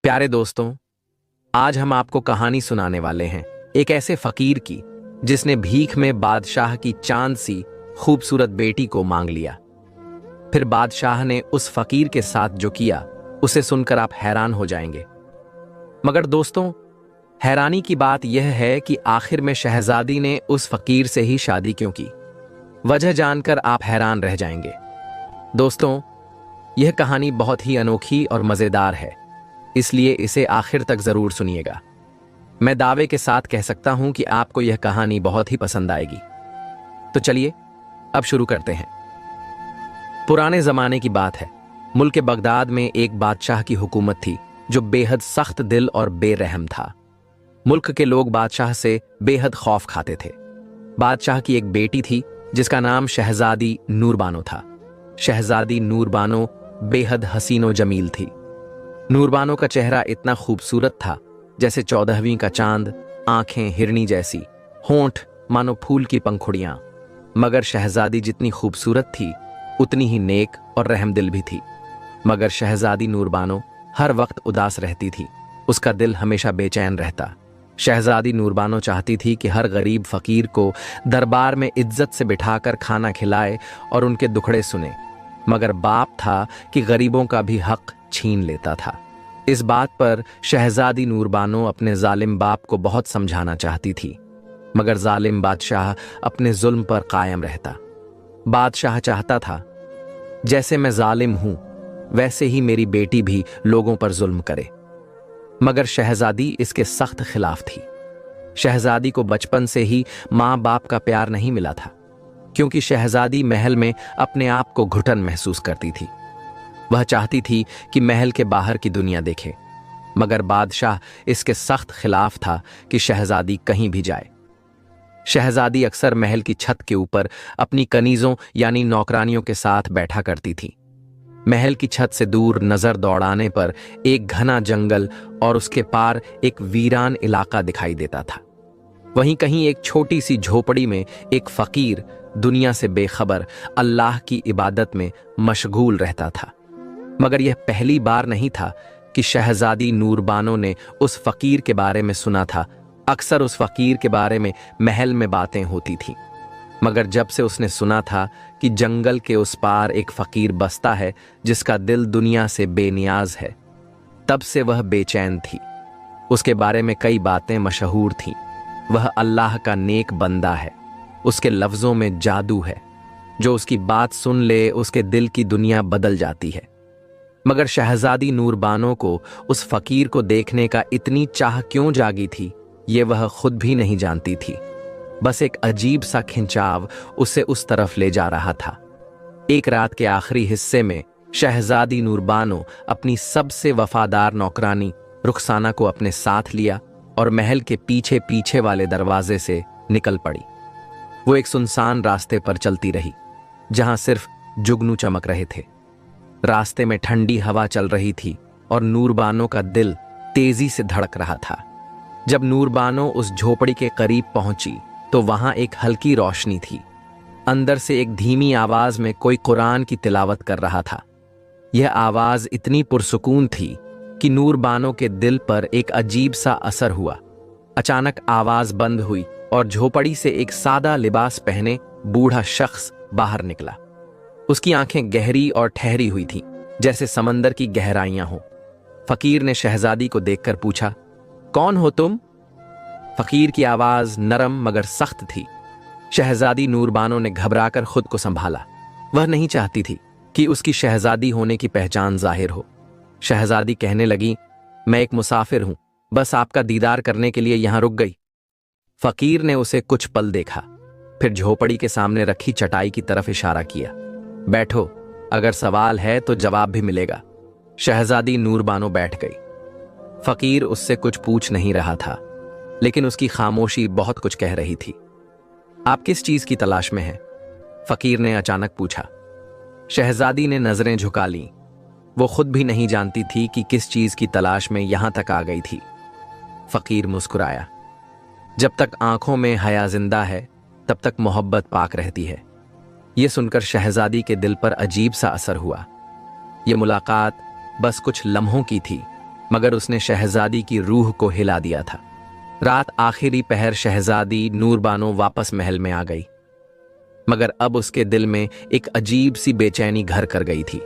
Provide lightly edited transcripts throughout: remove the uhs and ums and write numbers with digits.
प्यारे दोस्तों, आज हम आपको कहानी सुनाने वाले हैं एक ऐसे फकीर की जिसने भीख में बादशाह की चांद सी खूबसूरत बेटी को मांग लिया। फिर बादशाह ने उस फकीर के साथ जो किया उसे सुनकर आप हैरान हो जाएंगे। मगर दोस्तों, हैरानी की बात यह है कि आखिर में शहजादी ने उस फकीर से ही शादी क्यों की। वजह जानकर आप हैरान रह जाएंगे। दोस्तों, यह कहानी बहुत ही अनोखी और मजेदार है, इसलिए इसे आखिर तक जरूर सुनिएगा। मैं दावे के साथ कह सकता हूं कि आपको यह कहानी बहुत ही पसंद आएगी। तो चलिए अब शुरू करते हैं। पुराने जमाने की बात है। मुल्क बगदाद में एक बादशाह की हुकूमत थी जो बेहद सख्त दिल और बेरहम था। मुल्क के लोग बादशाह से बेहद खौफ खाते थे। बादशाह की एक बेटी थी जिसका नाम शहजादी नूरबानो था। शहजादी नूरबानो बेहद हसीनो जमील थी। नूरबानो का चेहरा इतना खूबसूरत था जैसे 14वीं का चांद, आंखें हिरनी जैसी, होंठ मानो फूल की पंखुड़ियां। मगर शहजादी जितनी खूबसूरत थी उतनी ही नेक और रहमदिल भी थी। मगर शहजादी नूरबानो हर वक्त उदास रहती थी। उसका दिल हमेशा बेचैन रहता। शहजादी नूरबानो चाहती थी कि हर गरीब फकीर को दरबार में इज्जत से बिठाकर खाना खिलाए और उनके दुखड़े सुने। मगर बाप था कि गरीबों का भी हक छीन लेता था। इस बात पर शहजादी नूरबानो अपने जालिम बाप को बहुत समझाना चाहती थी, मगर जालिम बादशाह अपने जुल्म पर कायम रहता। बादशाह चाहता था जैसे मैं जालिम हूं वैसे ही मेरी बेटी भी लोगों पर जुल्म करे, मगर शहजादी इसके सख्त खिलाफ थी। शहजादी को बचपन से ही मां बाप का प्यार नहीं मिला था, क्योंकि शहजादी महल में अपने आप को घुटन महसूस करती थी। वह चाहती थी कि महल के बाहर की दुनिया देखे, मगर बादशाह इसके सख्त खिलाफ था कि शहजादी कहीं भी जाए। शहजादी अक्सर महल की छत के ऊपर अपनी कनीजों यानी नौकरानियों के साथ बैठा करती थी। महल की छत से दूर नजर दौड़ाने पर एक घना जंगल और उसके पार एक वीरान इलाका दिखाई देता था। वहीं कहीं एक छोटी सी झोपड़ी में एक फकीर दुनिया से बेखबर अल्लाह की इबादत में मशगूल रहता था। मगर यह पहली बार नहीं था कि शहजादी नूरबानो ने उस फकीर के बारे में सुना था। अक्सर उस फकीर के बारे में महल में बातें होती थीं, मगर जब से उसने सुना था कि जंगल के उस पार एक फकीर बसता है जिसका दिल दुनिया से बेनियाज है, तब से वह बेचैन थी। उसके बारे में कई बातें मशहूर थीं। वह अल्लाह का नेक बंदा है, उसके लफ्जों में जादू है, जो उसकी बात सुन ले उसके दिल की दुनिया बदल जाती है। मगर शहजादी नूरबानो को उस फकीर को देखने का इतनी चाह क्यों जागी थी, ये वह खुद भी नहीं जानती थी। बस एक अजीब सा खिंचाव उसे उस तरफ ले जा रहा था। एक रात के आखिरी हिस्से में शहजादी नूरबानो अपनी सबसे वफादार नौकरानी रुखसाना को अपने साथ लिया और महल के पीछे पीछे वाले दरवाजे से निकल पड़ी। वो एक सुनसान रास्ते पर चलती रही जहां सिर्फ जुगनू चमक रहे थे। रास्ते में ठंडी हवा चल रही थी और नूरबानो का दिल तेजी से धड़क रहा था। जब नूरबानो उस झोपड़ी के करीब पहुंची तो वहां एक हल्की रोशनी थी। अंदर से एक धीमी आवाज में कोई कुरान की तिलावत कर रहा था। यह आवाज इतनी पुरसुकून थी कि नूरबानो के दिल पर एक अजीब सा असर हुआ। अचानक आवाज बंद हुई और झोपड़ी से एक सादा लिबास पहने बूढ़ा शख्स बाहर निकला। उसकी आंखें गहरी और ठहरी हुई थीं, जैसे समंदर की गहराइयां हो। फकीर ने शहजादी को देखकर पूछा, कौन हो तुम? फकीर की आवाज नरम मगर सख्त थी। शहजादी नूरबानो ने घबराकर खुद को संभाला। वह नहीं चाहती थी कि उसकी शहजादी होने की पहचान जाहिर हो। शहजादी कहने लगी, मैं एक मुसाफिर हूं, बस आपका दीदार करने के लिए यहां रुक गई। फकीर ने उसे कुछ पल देखा, फिर झोपड़ी के सामने रखी चटाई की तरफ इशारा किया। बैठो, अगर सवाल है तो जवाब भी मिलेगा। शहजादी नूरबानो बैठ गई। फकीर उससे कुछ पूछ नहीं रहा था, लेकिन उसकी खामोशी बहुत कुछ कह रही थी। आप किस चीज की तलाश में हैं? फकीर ने अचानक पूछा। शहजादी ने नजरें झुका लीं। वो खुद भी नहीं जानती थी कि किस चीज की तलाश में यहां तक आ गई थी। फकीर मुस्कुराया। जब तक आंखों में हया जिंदा है तब तक मोहब्बत पाक रहती है। यह सुनकर शहजादी के दिल पर अजीब सा असर हुआ। यह मुलाकात बस कुछ लम्हों की थी, मगर उसने शहजादी की रूह को हिला दिया था। रात आखिरी पहर शहजादी नूरबानो वापस महल में आ गई, मगर अब उसके दिल में एक अजीब सी बेचैनी घर कर गई थी।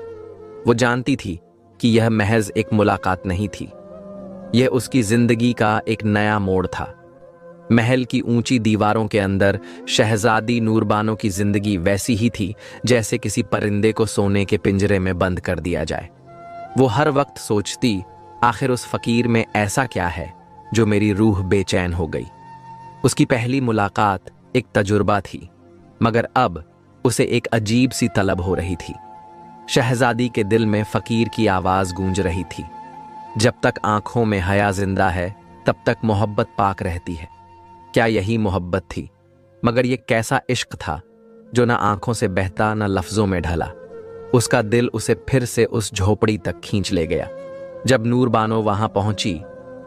वो जानती थी कि यह महज एक मुलाकात नहीं थी, यह उसकी जिंदगी का एक नया मोड़ था। महल की ऊंची दीवारों के अंदर शहजादी नूरबानो की जिंदगी वैसी ही थी जैसे किसी परिंदे को सोने के पिंजरे में बंद कर दिया जाए। वो हर वक्त सोचती, आखिर उस फकीर में ऐसा क्या है जो मेरी रूह बेचैन हो गई। उसकी पहली मुलाकात एक तजुर्बा थी, मगर अब उसे एक अजीब सी तलब हो रही थी। शहजादी के दिल में फकीर की आवाज गूंज रही थी, जब तक आंखों में हया जिंदा है तब तक मोहब्बत पाक रहती है। क्या यही मोहब्बत थी? मगर यह कैसा इश्क था जो ना आंखों से बहता ना लफ्जों में ढला। उसका दिल उसे फिर से उस झोपड़ी तक खींच ले गया। जब नूरबानो वहां पहुंची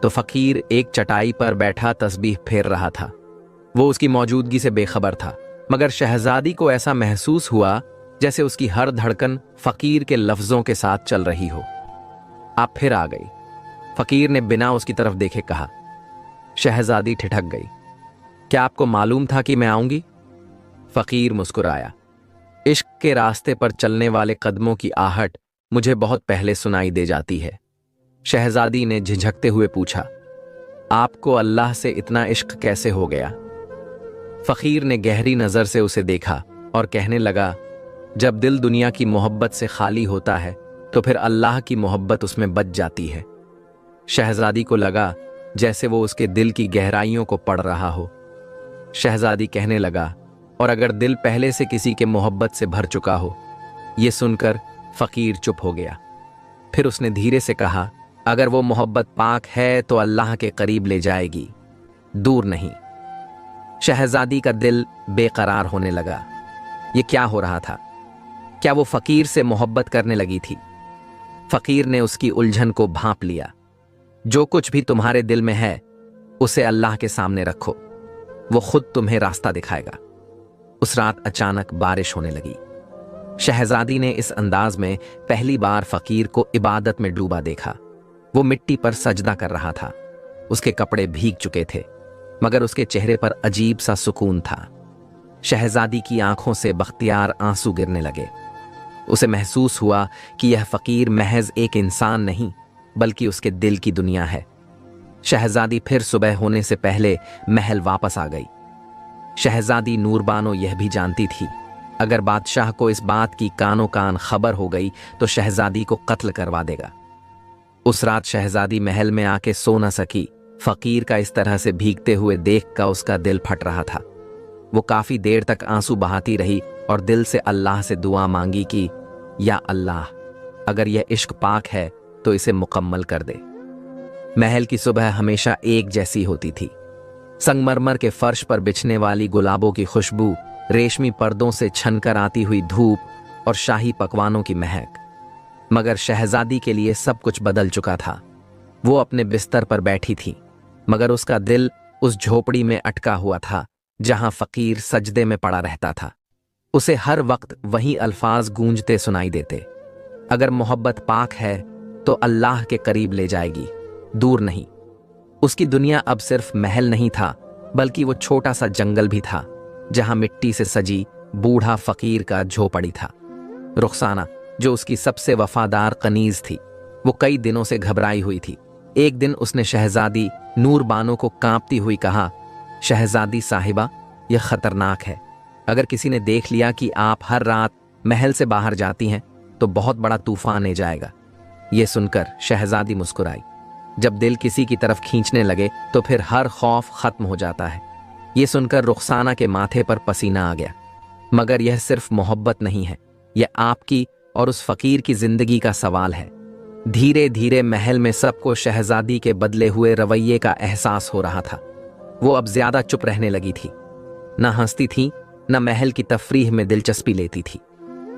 तो फकीर एक चटाई पर बैठा तस्बीह फेर रहा था। वो उसकी मौजूदगी से बेखबर था, मगर शहजादी को ऐसा महसूस हुआ जैसे उसकी हर धड़कन फकीर के लफ्जों के साथ चल रही हो। आप फिर आ गई, फकीर ने बिना उसकी तरफ देखे कहा। शहजादी ठिठक गई। क्या आपको मालूम था कि मैं आऊंगी? फकीर मुस्कुराया। इश्क के रास्ते पर चलने वाले कदमों की आहट मुझे बहुत पहले सुनाई दे जाती है। शहजादी ने झिझकते हुए पूछा, आपको अल्लाह से इतना इश्क कैसे हो गया? फकीर ने गहरी नजर से उसे देखा और कहने लगा, जब दिल दुनिया की मोहब्बत से खाली होता है तो फिर अल्लाह की मोहब्बत उसमें बच जाती है। शहजादी को लगा जैसे वो उसके दिल की गहराइयों को पढ़ रहा हो। शहजादी कहने लगा, और अगर दिल पहले से किसी के मोहब्बत से भर चुका हो? यह सुनकर फकीर चुप हो गया। फिर उसने धीरे से कहा, अगर वो मोहब्बत पाक है तो अल्लाह के करीब ले जाएगी, दूर नहीं। शहजादी का दिल बेकरार होने लगा। ये क्या हो रहा था? क्या वो फकीर से मोहब्बत करने लगी थी? फकीर ने उसकी उलझन को भांप लिया। जो कुछ भी तुम्हारे दिल में है उसे अल्लाह के सामने रखो, वो खुद तुम्हें रास्ता दिखाएगा। उस रात अचानक बारिश होने लगी। शहजादी ने इस अंदाज में पहली बार फकीर को इबादत में डूबा देखा। वो मिट्टी पर सजदा कर रहा था। उसके कपड़े भीग चुके थे, मगर उसके चेहरे पर अजीब सा सुकून था। शहजादी की आंखों से बख्तियार आंसू गिरने लगे। उसे महसूस हुआ कि यह फकीर महज एक इंसान नहीं बल्कि उसके दिल की दुनिया है। शहजादी फिर सुबह होने से पहले महल वापस आ गई। शहजादी नूरबानो यह भी जानती थी, अगर बादशाह को इस बात की कानो कान खबर हो गई तो शहजादी को कत्ल करवा देगा। उस रात शहजादी महल में आके सो न सकी। फकीर का इस तरह से भीगते हुए देखकर उसका दिल फट रहा था। वो काफी देर तक आंसू बहाती रही और दिल से अल्लाह से दुआ मांगी कि या अल्लाह, अगर यह इश्क पाक है तो इसे मुकम्मल कर दे। महल की सुबह हमेशा एक जैसी होती थी। संगमरमर के फर्श पर बिछने वाली गुलाबों की खुशबू, रेशमी पर्दों से छनकर आती हुई धूप और शाही पकवानों की महक। मगर शहजादी के लिए सब कुछ बदल चुका था। वो अपने बिस्तर पर बैठी थी, मगर उसका दिल उस झोपड़ी में अटका हुआ था जहां फकीर सजदे में पड़ा रहता था। उसे हर वक्त वही अल्फाज गूंजते सुनाई देते, अगर मोहब्बत पाक है तो अल्लाह के करीब ले जाएगी, दूर नहीं। उसकी दुनिया अब सिर्फ महल नहीं था, बल्कि वो छोटा सा जंगल भी था जहां मिट्टी से सजी बूढ़ा फकीर का झोपड़ी था। रुखसाना, जो उसकी सबसे वफादार कनीज थी, वो कई दिनों से घबराई हुई थी। एक दिन उसने शहजादी नूरबानो को कांपती हुई कहा, शहजादी साहिबा, यह खतरनाक है। अगर किसी ने देख लिया कि आप हर रात महल से बाहर जाती हैं तो बहुत बड़ा तूफान आ जाएगा। यह सुनकर शहजादी मुस्कुराई। जब दिल किसी की तरफ खींचने लगे तो फिर हर खौफ खत्म हो जाता है। यह सुनकर रुखसाना के माथे पर पसीना आ गया। मगर यह सिर्फ मोहब्बत नहीं है, यह आपकी और उस फकीर की जिंदगी का सवाल है। धीरे धीरे महल में सबको शहजादी के बदले हुए रवैये का एहसास हो रहा था। वो अब ज्यादा चुप रहने लगी थी, न हंसती थी न महल की तफरीह में दिलचस्पी लेती थी।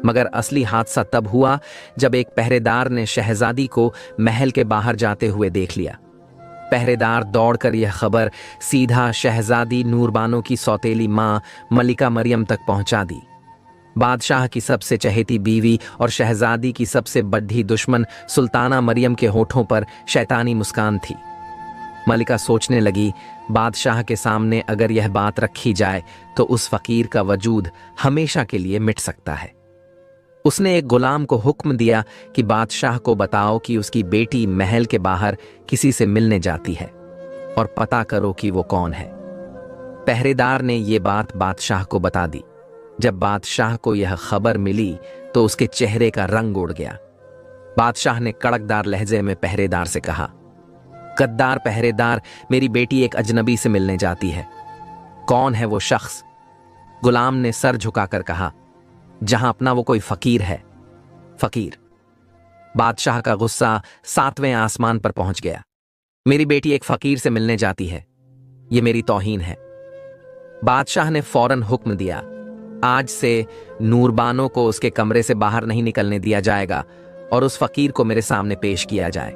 मगर असली हादसा तब हुआ जब एक पहरेदार ने शहजादी को महल के बाहर जाते हुए देख लिया। पहरेदार दौड़कर यह खबर सीधा शहजादी नूरबानो की सौतेली मां मलिका मरियम तक पहुंचा दी। बादशाह की सबसे चहेती बीवी और शहजादी की सबसे बड़ी दुश्मन सुल्ताना मरियम के होठों पर शैतानी मुस्कान थी। मलिका सोचने लगी, बादशाह के सामने अगर यह बात रखी जाए तो उस फकीर का वजूद हमेशा के लिए मिट सकता है। उसने एक गुलाम को हुक्म दिया कि बादशाह को बताओ कि उसकी बेटी महल के बाहर किसी से मिलने जाती है और पता करो कि वो कौन है। पहरेदार ने ये बात बादशाह को बता दी। जब बादशाह को यह खबर मिली तो उसके चेहरे का रंग उड़ गया। बादशाह ने कड़कदार लहजे में पहरेदार से कहा, गद्दार पहरेदार, मेरी बेटी एक अजनबी से मिलने जाती है। कौन है वो शख्स? गुलाम ने सर झुकाकर कहा, जहां अपना वो कोई फकीर है। फकीर? बादशाह का गुस्सा 7वें आसमान पर पहुंच गया। मेरी बेटी एक फकीर से मिलने जाती है, ये मेरी तौहीन है। बादशाह ने फौरन हुक्म दिया, आज से नूरबानो को उसके कमरे से बाहर नहीं निकलने दिया जाएगा और उस फकीर को मेरे सामने पेश किया जाए।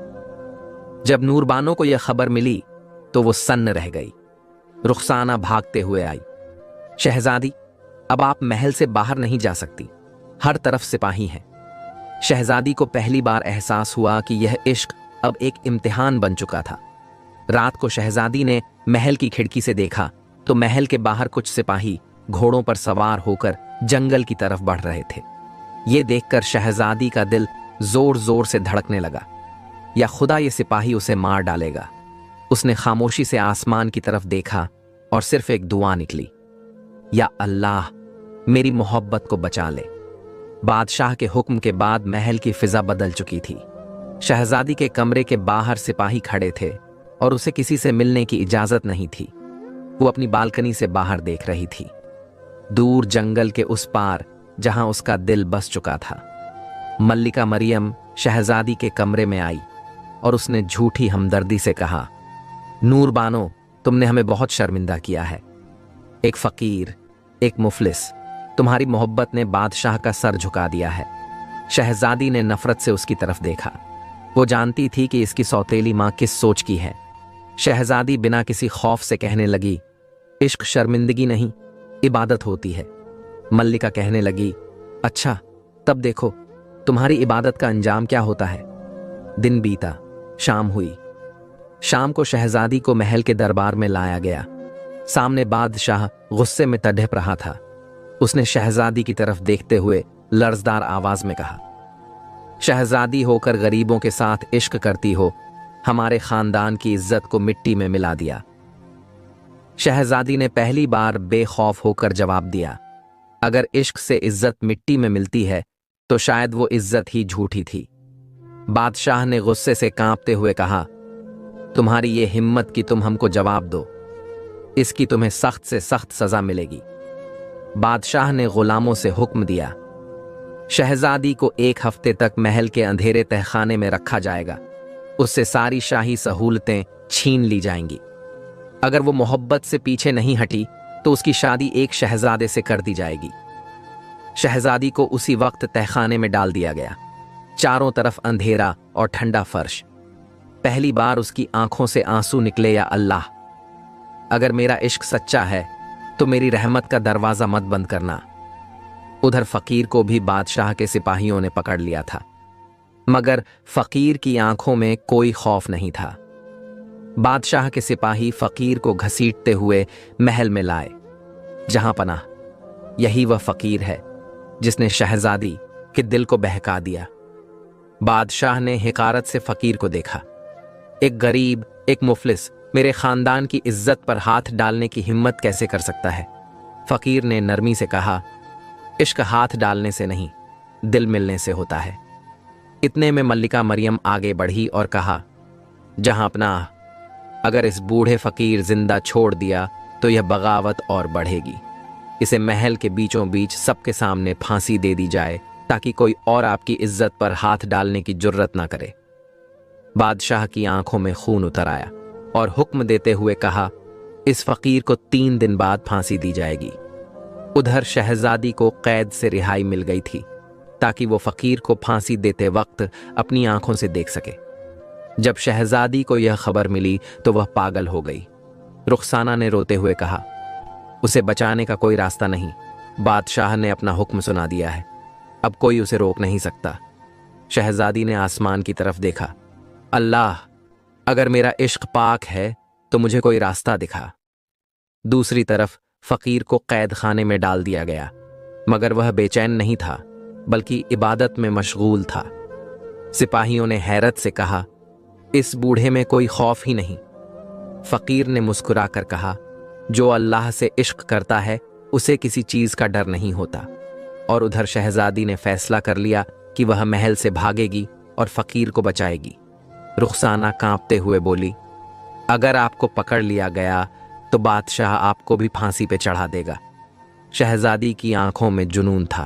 जब नूरबानो को यह खबर मिली तो वो सन्न रह गई। रुखसाना भागते हुए आई, शहजादी, अब आप महल से बाहर नहीं जा सकती, हर तरफ सिपाही हैं। शहजादी को पहली बार एहसास हुआ कि यह इश्क अब एक इम्तिहान बन चुका था। रात को शहजादी ने महल की खिड़की से देखा तो महल के बाहर कुछ सिपाही घोड़ों पर सवार होकर जंगल की तरफ बढ़ रहे थे। ये देखकर शहजादी का दिल जोर जोर से धड़कने लगा, या खुदा ये सिपाही उसे मार डालेगा। उसने खामोशी से आसमान की तरफ देखा और सिर्फ एक दुआ निकली, या अल्लाह मेरी मोहब्बत को बचा ले। बादशाह के हुक्म के बाद महल की फिजा बदल चुकी थी। शहजादी के कमरे के बाहर सिपाही खड़े थे और उसे किसी से मिलने की इजाजत नहीं थी। वो अपनी बालकनी से बाहर देख रही थी, दूर जंगल के उस पार जहां उसका दिल बस चुका था। मल्लिका मरियम शहजादी के कमरे में आई और उसने झूठी हमदर्दी से कहा, नूर बानो, तुमने हमें बहुत शर्मिंदा किया है। एक फकीर, एक मुफलिस, तुम्हारी मोहब्बत ने बादशाह का सर झुका दिया है। शहजादी ने नफरत से उसकी तरफ देखा। वो जानती थी कि इसकी सौतेली मां किस सोच की है। शहजादी बिना किसी खौफ से कहने लगी, इश्क शर्मिंदगी नहीं, इबादत होती है। मल्लिका कहने लगी, अच्छा, तब देखो तुम्हारी इबादत का अंजाम क्या होता है। दिन बीता, शाम हुई। शाम को शहजादी को महल के दरबार में लाया गया। सामने बादशाह गुस्से में तड़प रहा था। उसने शहजादी की तरफ देखते हुए लर्जदार आवाज में कहा, शहजादी होकर गरीबों के साथ इश्क करती हो, हमारे खानदान की इज्जत को मिट्टी में मिला दिया। शहजादी ने पहली बार बेखौफ होकर जवाब दिया, अगर इश्क से इज्जत मिट्टी में मिलती है तो शायद वो इज्जत ही झूठी थी। बादशाह ने गुस्से से कांपते हुए कहा, तुम्हारी ये हिम्मत कि तुम हमको जवाब दो, इसकी तुम्हें सख्त से सख्त सजा मिलेगी। बादशाह ने गुलामों से हुक्म दिया, शहजादी को 1 हफ्ते तक महल के अंधेरे तहखाने में रखा जाएगा। उससे सारी शाही सहूलतें छीन ली जाएंगी। अगर वो मोहब्बत से पीछे नहीं हटी तो उसकी शादी एक शहजादे से कर दी जाएगी। शहजादी को उसी वक्त तहखाने में डाल दिया गया। चारों तरफ अंधेरा और ठंडा फर्श। पहली बार उसकी आंखों से आंसू निकले, या अल्लाह, अगर मेरा इश्क सच्चा है तो मेरी रहमत का दरवाजा मत बंद करना। उधर फकीर को भी बादशाह के सिपाहियों ने पकड़ लिया था, मगर फकीर की आंखों में कोई खौफ नहीं था। बादशाह के सिपाही फकीर को घसीटते हुए महल में लाए। जहां पनाह, यही वह फकीर है जिसने शहजादी के दिल को बहका दिया। बादशाह ने हिकारत से फकीर को देखा। एक गरीब, एक मुफलिस मेरे खानदान की इज्जत पर हाथ डालने की हिम्मत कैसे कर सकता है? फकीर ने नरमी से कहा, इश्क हाथ डालने से नहीं, दिल मिलने से होता है। इतने में मल्लिका मरियम आगे बढ़ी और कहा, जहां अपना, अगर इस बूढ़े फकीर जिंदा छोड़ दिया तो यह बगावत और बढ़ेगी। इसे महल के बीचों बीच सबके सामने फांसी दे दी जाए ताकि कोई और आपकी इज्जत पर हाथ डालने की जुर्रत ना करे। बादशाह की आंखों में खून उतर आया और हुक्म देते हुए कहा, इस फकीर को 3 दिन बाद फांसी दी जाएगी। उधर शहजादी को कैद से रिहाई मिल गई थी ताकि वो फकीर को फांसी देते वक्त अपनी आंखों से देख सके। जब शहजादी को यह खबर मिली तो वह पागल हो गई। रुखसाना ने रोते हुए कहा, उसे बचाने का कोई रास्ता नहीं, बादशाह ने अपना हुक्म सुना दिया है, अब कोई उसे रोक नहीं सकता। शहजादी ने आसमान की तरफ देखा। अल्लाह, अगर मेरा इश्क पाक है तो मुझे कोई रास्ता दिखा। दूसरी तरफ फकीर को कैद खाने में डाल दिया गया, मगर वह बेचैन नहीं था बल्कि इबादत में मशगूल था। सिपाहियों ने हैरत से कहा, इस बूढ़े में कोई खौफ ही नहीं। फकीर ने मुस्कुराकर कहा, जो अल्लाह से इश्क करता है उसे किसी चीज का डर नहीं होता। और उधर शहजादी ने फैसला कर लिया कि वह महल से भागेगी और फकीर को बचाएगी। रुखसाना कांपते हुए बोली, अगर आपको पकड़ लिया गया तो बादशाह आपको भी फांसी पे चढ़ा देगा। शहजादी की आंखों में जुनून था।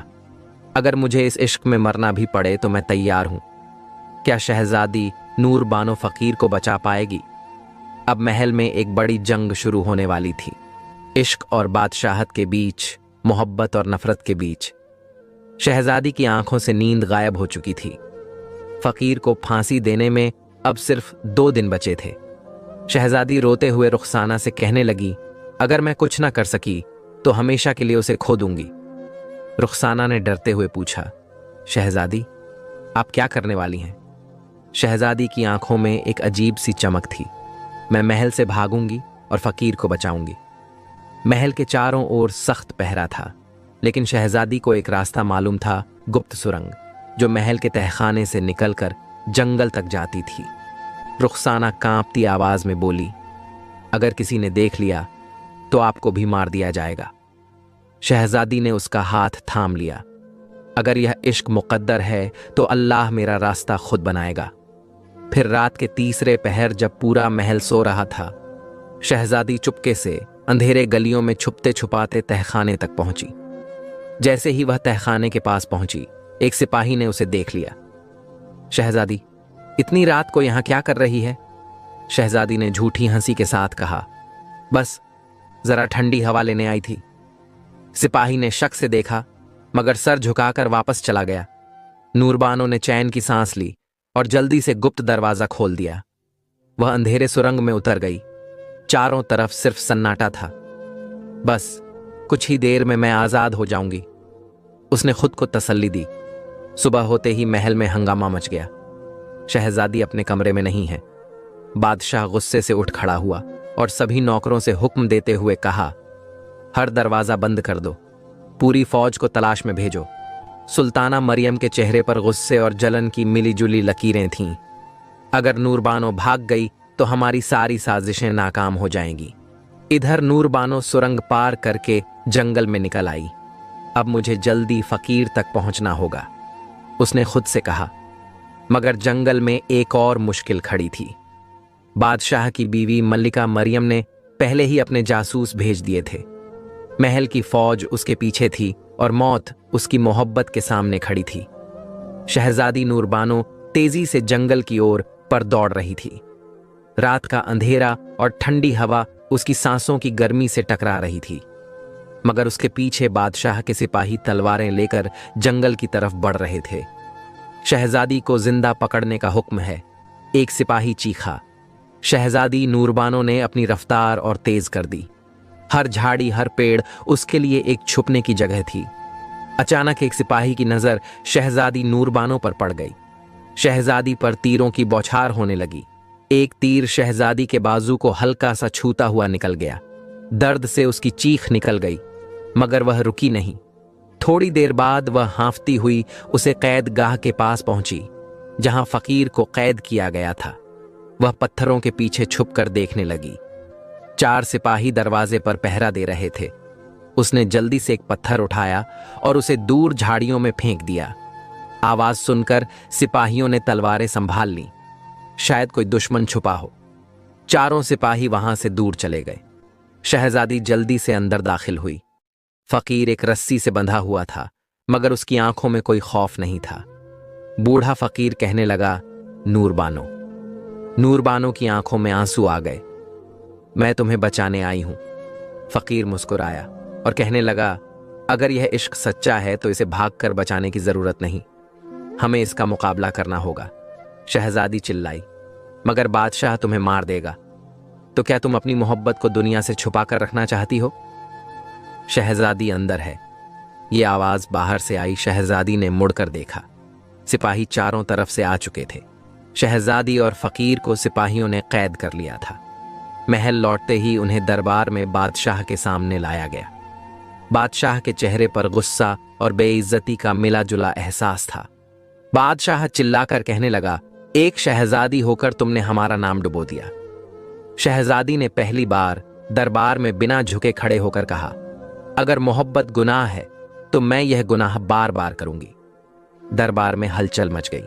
अगर मुझे इस इश्क में मरना भी पड़े तो मैं तैयार हूं। क्या शहजादी नूर बानो फकीर को बचा पाएगी? अब महल में एक बड़ी जंग शुरू होने वाली थी। इश्क और बादशाहत के बीच, मोहब्बत और नफरत के बीच। शहजादी की आंखों से नींद गायब हो चुकी थी। फकीर को फांसी देने में अब सिर्फ 2 दिन बचे थे। शहजादी रोते हुए रुखसाना से कहने लगी, अगर मैं कुछ ना कर सकी तो हमेशा के लिए उसे खो दूंगी। रुखसाना ने डरते हुए पूछा, शहजादी, आप क्या करने वाली हैं? शहजादी की आंखों में एक अजीब सी चमक थी। मैं महल से भागूंगी और फकीर को बचाऊंगी। महल के चारों ओर सख्त पहरा था, लेकिन शहजादी को एक रास्ता मालूम था, गुप्त सुरंग, जो महल के तहखाने से निकलकर जंगल तक जाती थी। रुखसाना कांपती आवाज में बोली, अगर किसी ने देख लिया तो आपको भी मार दिया जाएगा। शहजादी ने उसका हाथ थाम लिया। अगर यह इश्क मुकद्दर है तो अल्लाह मेरा रास्ता खुद बनाएगा। फिर रात के तीसरे पहर जब पूरा महल सो रहा था, शहजादी चुपके से अंधेरे गलियों में छुपते छुपाते तहखाने तक पहुंची। जैसे ही वह तहखाने के पास पहुंची, एक सिपाही ने उसे देख लिया। शहजादी, इतनी रात को यहां क्या कर रही है? शहजादी ने झूठी हंसी के साथ कहा, बस जरा ठंडी हवा लेने आई थी। सिपाही ने शक से देखा, मगर सर झुकाकर वापस चला गया। नूरबानो ने चैन की सांस ली और जल्दी से गुप्त दरवाजा खोल दिया। वह अंधेरे सुरंग में उतर गई। चारों तरफ सिर्फ सन्नाटा था। बस कुछ ही देर में मैं आजाद हो जाऊंगी, उसने खुद को तसल्ली दी। सुबह होते ही महल में हंगामा मच गया। शहजादी अपने कमरे में नहीं है। बादशाह गुस्से से उठ खड़ा हुआ और सभी नौकरों से हुक्म देते हुए कहा, हर दरवाजा बंद कर दो, पूरी फौज को तलाश में भेजो। सुल्ताना मरियम के चेहरे पर गुस्से और जलन की मिलीजुली लकीरें थीं। अगर नूरबानो भाग गई तो हमारी सारी साजिशें नाकाम हो जाएंगी। इधर नूरबानो सुरंग पार करके जंगल में निकल आई। अब मुझे जल्दी फकीर तक पहुंचना होगा, उसने खुद से कहा। मगर जंगल में एक और मुश्किल खड़ी थी। बादशाह की बीवी मल्लिका मरियम ने पहले ही अपने जासूस भेज दिए थे। महल की फौज उसके पीछे थी और मौत उसकी मोहब्बत के सामने खड़ी थी। शहजादी नूरबानो तेजी से जंगल की ओर पर दौड़ रही थी। रात का अंधेरा और ठंडी हवा उसकी सांसों की गर्मी से टकरा रही थी, मगर उसके पीछे बादशाह के सिपाही तलवारें लेकर जंगल की तरफ बढ़ रहे थे। शहजादी को जिंदा पकड़ने का हुक्म है, एक सिपाही चीखा। शहजादी नूरबानो ने अपनी रफ्तार और तेज कर दी। हर झाड़ी, हर पेड़ उसके लिए एक छुपने की जगह थी। अचानक एक सिपाही की नजर शहजादी नूरबानो पर पड़ गई। शहजादी पर तीरों की बौछार होने लगी। एक तीर शहजादी के बाजू को हल्का सा छूता हुआ निकल गया। दर्द से उसकी चीख निकल गई, मगर वह रुकी नहीं। थोड़ी देर बाद वह हांफती हुई उसे कैदगाह के पास पहुंची, जहां फकीर को कैद किया गया था। वह पत्थरों के पीछे छुपकर देखने लगी। 4 सिपाही दरवाजे पर पहरा दे रहे थे। उसने जल्दी से एक पत्थर उठाया और उसे दूर झाड़ियों में फेंक दिया। आवाज सुनकर सिपाहियों ने तलवारें संभाल ली, शायद कोई दुश्मन छुपा हो। चारों सिपाही वहां से दूर चले गए। शहजादी जल्दी से अंदर दाखिल हुई। फकीर एक रस्सी से बंधा हुआ था, मगर उसकी आंखों में कोई खौफ नहीं था। बूढ़ा फकीर कहने लगा, नूरबानो। नूरबानो की आंखों में आंसू आ गए। मैं तुम्हें बचाने आई हूं। फकीर मुस्कुराया और कहने लगा, अगर यह इश्क सच्चा है तो इसे भागकर बचाने की जरूरत नहीं, हमें इसका मुकाबला करना होगा। शहजादी चिल्लाई, मगर बादशाह तुम्हें मार देगा। तो क्या तुम अपनी मोहब्बत को दुनिया से छुपा कर रखना चाहती हो? शहजादी अंदर है, ये आवाज बाहर से आई। शहजादी ने मुड़कर देखा। सिपाही चारों तरफ से आ चुके थे। शहजादी और फकीर को सिपाहियों ने कैद कर लिया था। महल लौटते ही उन्हें दरबार में बादशाह के सामने लाया गया। बादशाह के चेहरे पर गुस्सा और बेइज्जती का मिला जुला एहसास था। बादशाह चिल्लाकर कहने लगा, एक शहजादी होकर तुमने हमारा नाम डुबो दिया। शहजादी ने पहली बार दरबार में बिना झुके खड़े होकर कहा, अगर मोहब्बत गुनाह है तो मैं यह गुनाह बार बार करूंगी। दरबार में हलचल मच गई।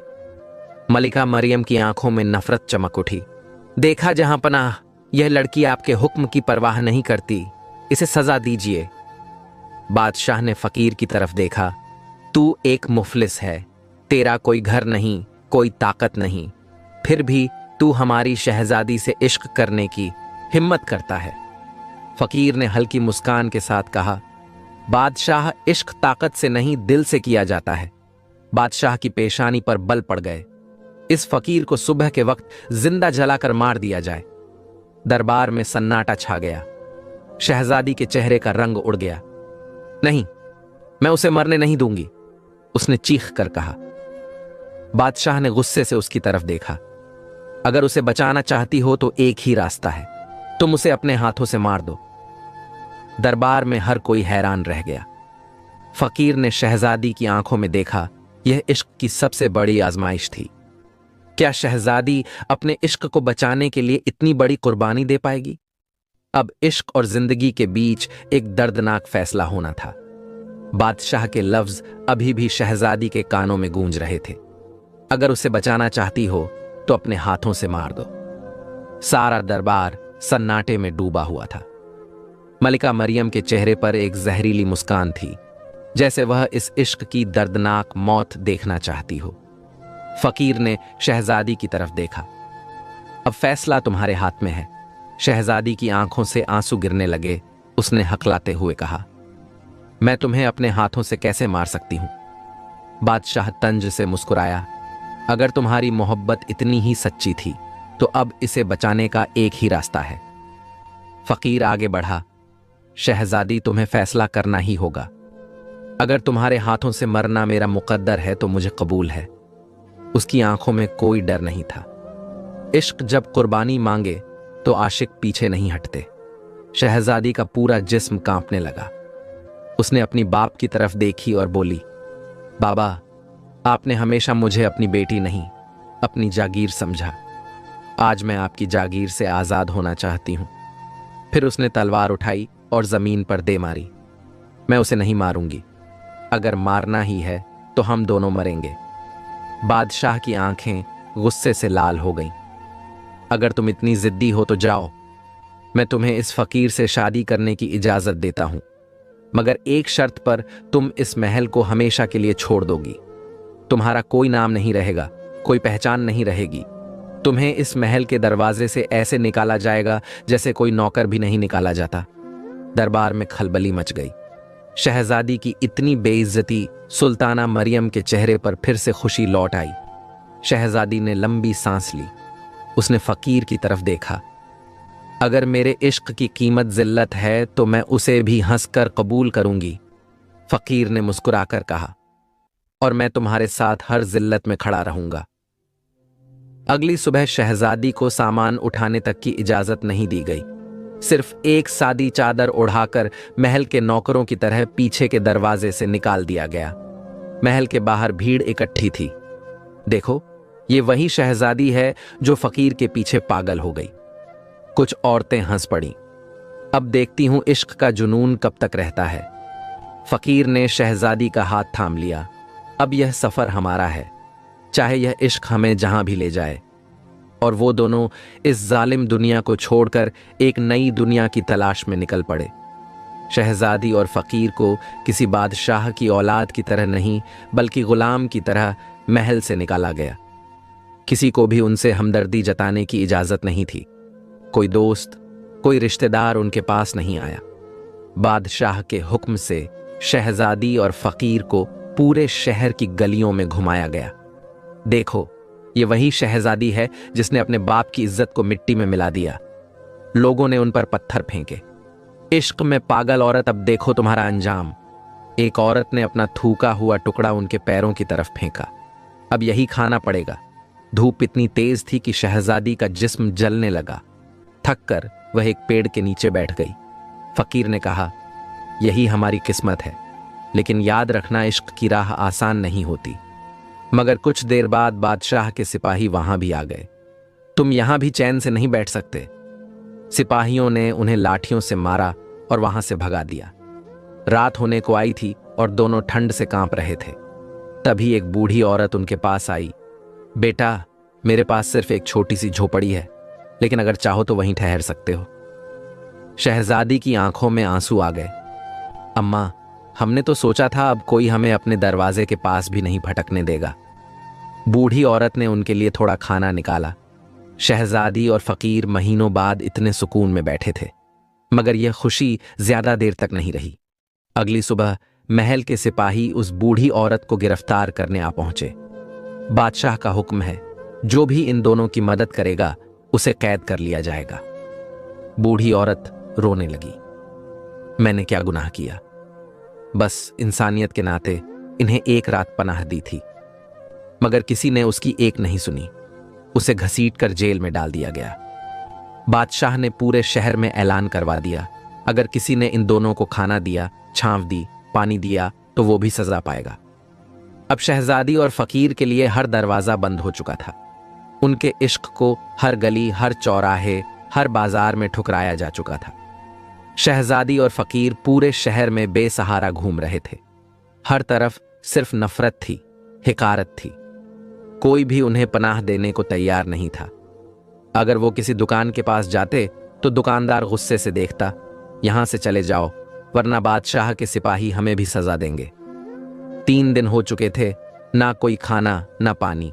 मलिका मरियम की आंखों में नफरत चमक उठी। देखा जहां पनाह, यह लड़की आपके हुक्म की परवाह नहीं करती, इसे सजा दीजिए। बादशाह ने फकीर की तरफ देखा। तू एक मुफलिस है, तेरा कोई घर नहीं, कोई ताकत नहीं, फिर भी तू हमारी शहजादी से इश्क करने की हिम्मत करता है। फकीर ने हल्की मुस्कान के साथ कहा, बादशाह, इश्क ताकत से नहीं दिल से किया जाता है। बादशाह की पेशानी पर बल पड़ गए। इस फकीर को सुबह के वक्त जिंदा जलाकर मार दिया जाए। दरबार में सन्नाटा छा गया। शहजादी के चेहरे का रंग उड़ गया। नहीं, मैं उसे मरने नहीं दूंगी, उसने चीख कर कहा। बादशाह ने गुस्से से उसकी तरफ देखा। अगर उसे बचाना चाहती हो तो एक ही रास्ता है, तुम उसे अपने हाथों से मार दो। दरबार में हर कोई हैरान रह गया। फकीर ने शहजादी की आंखों में देखा। यह इश्क की सबसे बड़ी आजमाइश थी। क्या शहजादी अपने इश्क को बचाने के लिए इतनी बड़ी कुर्बानी दे पाएगी? अब इश्क और जिंदगी के बीच एक दर्दनाक फैसला होना था। बादशाह के लफ्ज अभी भी शहजादी के कानों में गूंज रहे थे। अगर उसे बचाना चाहती हो तो अपने हाथों से मार दो। सारा दरबार सन्नाटे में डूबा हुआ था। मलिका मरियम के चेहरे पर एक जहरीली मुस्कान थी, जैसे वह इस इश्क की दर्दनाक मौत देखना चाहती हो। फकीर ने शहजादी की तरफ देखा। अब फैसला तुम्हारे हाथ में है। शहजादी की आंखों से आंसू गिरने लगे। उसने हकलाते हुए कहा, मैं तुम्हें अपने हाथों से कैसे मार सकती हूं? बादशाह तंज से मुस्कुराया। अगर तुम्हारी मोहब्बत इतनी ही सच्ची थी तो अब इसे बचाने का एक ही रास्ता है। फकीर आगे बढ़ा। शहजादी, तुम्हें फैसला करना ही होगा। अगर तुम्हारे हाथों से मरना मेरा मुकद्दर है तो मुझे कबूल है। उसकी आंखों में कोई डर नहीं था। इश्क जब कुर्बानी मांगे तो आशिक पीछे नहीं हटते। शहजादी का पूरा जिस्म कांपने लगा। उसने अपनी बाप की तरफ देखी और बोली, बाबा, आपने हमेशा मुझे अपनी बेटी नहीं, अपनी जागीर समझा। आज मैं आपकी जागीर से आजाद होना चाहती हूं। फिर उसने तलवार उठाई और जमीन पर दे मारी। मैं उसे नहीं मारूंगी। अगर मारना ही है तो हम दोनों मरेंगे। बादशाह की आंखें गुस्से से लाल हो गईं। अगर तुम इतनी जिद्दी हो तो जाओ, मैं तुम्हें इस फकीर से शादी करने की इजाजत देता हूं, मगर एक शर्त पर तुम इस महल को हमेशा के लिए छोड़ दोगी। तुम्हारा कोई नाम नहीं रहेगा, कोई पहचान नहीं रहेगी। तुम्हें इस महल के दरवाजे से ऐसे निकाला जाएगा जैसे कोई नौकर भी नहीं निकाला जाता। दरबार में खलबली मच गई। शहजादी की इतनी बेइज्जती, सुल्ताना मरियम के चेहरे पर फिर से खुशी लौट आई। शहजादी ने लंबी सांस ली। उसने फकीर की तरफ देखा। अगर मेरे इश्क की कीमत जिल्लत है तो मैं उसे भी हंसकर कबूल करूंगी, फकीर ने मुस्कुराकर कहा, और मैं तुम्हारे साथ हर जिल्लत में खड़ा रहूंगा। अगली सुबह शहजादी को सामान उठाने तक की इजाजत नहीं दी गई। सिर्फ एक सादी चादर ओढ़ाकर महल के नौकरों की तरह पीछे के दरवाजे से निकाल दिया गया। महल के बाहर भीड़ इकट्ठी थी। देखो, ये वही शहजादी है जो फकीर के पीछे पागल हो गई। कुछ औरतें हंस पड़ी। अब देखती हूं इश्क का जुनून कब तक रहता है। फकीर ने शहजादी का हाथ थाम लिया। अब यह सफर हमारा है, चाहे यह इश्क हमें जहां भी ले जाए। और वो दोनों इस जालिम दुनिया को छोड़कर एक नई दुनिया की तलाश में निकल पड़े। शहजादी और फकीर को किसी बादशाह की औलाद की तरह नहीं, बल्कि गुलाम की तरह महल से निकाला गया। किसी को भी उनसे हमदर्दी जताने की इजाजत नहीं थी। कोई दोस्त, कोई रिश्तेदार उनके पास नहीं आया। बादशाह के हुक्म से शहजादी और फकीर को पूरे शहर की गलियों में घुमाया गया। देखो, ये वही शहजादी है जिसने अपने बाप की इज्जत को मिट्टी में मिला दिया। लोगों ने उन पर पत्थर फेंके। इश्क में पागल औरत, अब देखो तुम्हारा अंजाम। एक औरत ने अपना थूका हुआ टुकड़ा उनके पैरों की तरफ फेंका। अब यही खाना पड़ेगा। धूप इतनी तेज थी कि शहजादी का जिस्म जलने लगा। थक कर वह एक पेड़ के नीचे बैठ गई। फकीर ने कहा, यही हमारी किस्मत है, लेकिन याद रखना इश्क की राह आसान नहीं होती। मगर कुछ देर बाद बादशाह के सिपाही वहां भी आ गए। तुम यहां भी चैन से नहीं बैठ सकते। सिपाहियों ने उन्हें लाठियों से मारा और वहां से भगा दिया। रात होने को आई थी और दोनों ठंड से कांप रहे थे। तभी एक बूढ़ी औरत उनके पास आई। बेटा, मेरे पास सिर्फ एक छोटी सी झोपड़ी है, लेकिन अगर चाहो तो वहीं ठहर सकते हो। शहजादी की आंखों में आंसू आ गए। अम्मा, हमने तो सोचा था अब कोई हमें अपने दरवाजे के पास भी नहीं भटकने देगा। बूढ़ी औरत ने उनके लिए थोड़ा खाना निकाला। शहजादी और फकीर महीनों बाद इतने सुकून में बैठे थे, मगर यह खुशी ज्यादा देर तक नहीं रही। अगली सुबह महल के सिपाही उस बूढ़ी औरत को गिरफ्तार करने आ पहुंचे। बादशाह का हुक्म है, जो भी इन दोनों की मदद करेगा उसे कैद कर लिया जाएगा। बूढ़ी औरत रोने लगी। मैंने क्या गुनाह किया? बस इंसानियत के नाते इन्हें एक रात पनाह दी थी, मगर किसी ने उसकी एक नहीं सुनी। उसे घसीटकर जेल में डाल दिया गया। बादशाह ने पूरे शहर में ऐलान करवा दिया, अगर किसी ने इन दोनों को खाना दिया, छांव दी, पानी दिया तो वो भी सजा पाएगा। अब शहजादी और फकीर के लिए हर दरवाजा बंद हो चुका था। उनके इश्क को हर गली, हर चौराहे, हर बाजार में ठुकराया जा चुका था। शहजादी और फकीर पूरे शहर में बेसहारा घूम रहे थे। हर तरफ सिर्फ नफरत थी, हिकारत थी। कोई भी उन्हें पनाह देने को तैयार नहीं था। अगर वो किसी दुकान के पास जाते तो दुकानदार गुस्से से देखता, यहां से चले जाओ, वरना बादशाह के सिपाही हमें भी सजा देंगे। 3 दिन हो चुके थे, ना कोई खाना ना पानी।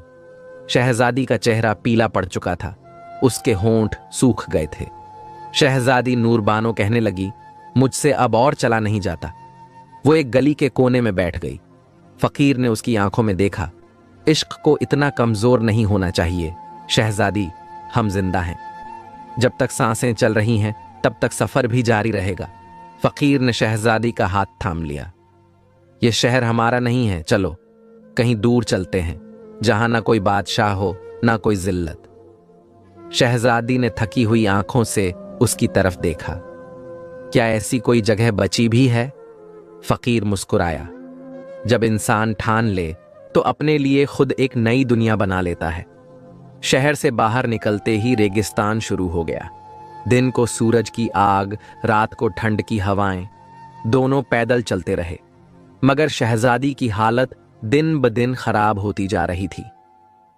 शहजादी का चेहरा पीला पड़ चुका था, उसके होंठ सूख गए थे। शहजादी नूरबानो कहने लगी, मुझसे अब और चला नहीं जाता। वो एक गली के कोने में बैठ गई। फकीर ने उसकी आंखों में देखा। इश्क को इतना कमजोर नहीं होना चाहिए शहजादी, हम जिंदा हैं। जब तक सांसें चल रही हैं तब तक सफर भी जारी रहेगा। फकीर ने शहजादी का हाथ थाम लिया। यह शहर हमारा नहीं है, चलो कहीं दूर चलते हैं, जहां ना कोई बादशाह हो ना कोई जिल्लत। शहजादी ने थकी हुई आंखों से उसकी तरफ देखा। क्या ऐसी कोई जगह बची भी है? फकीर मुस्कुराया। जब इंसान ठान ले तो अपने लिए खुद एक नई दुनिया बना लेता है। शहर से बाहर निकलते ही रेगिस्तान शुरू हो गया। दिन को सूरज की आग, रात को ठंड की हवाएं। दोनों पैदल चलते रहे, मगर शहजादी की हालत दिन ब दिन खराब होती जा रही थी।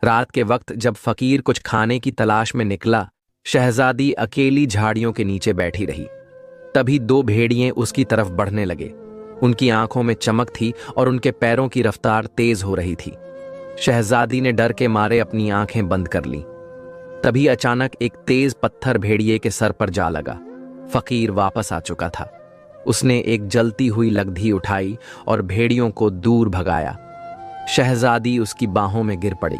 रात के वक्त जब फकीर कुछ खाने की तलाश में निकला, शहजादी अकेली झाड़ियों के नीचे बैठी रही। तभी 2 भेड़िए उसकी तरफ बढ़ने लगे। उनकी आंखों में चमक थी और उनके पैरों की रफ्तार तेज हो रही थी। शहजादी ने डर के मारे अपनी आंखें बंद कर लीं। तभी अचानक एक तेज पत्थर भेड़िए के सर पर जा लगा। फकीर वापस आ चुका था। उसने एक जलती हुई लकड़ी उठाई और भेड़ियों को दूर भगाया। शहजादी उसकी बाहों में गिर पड़ी।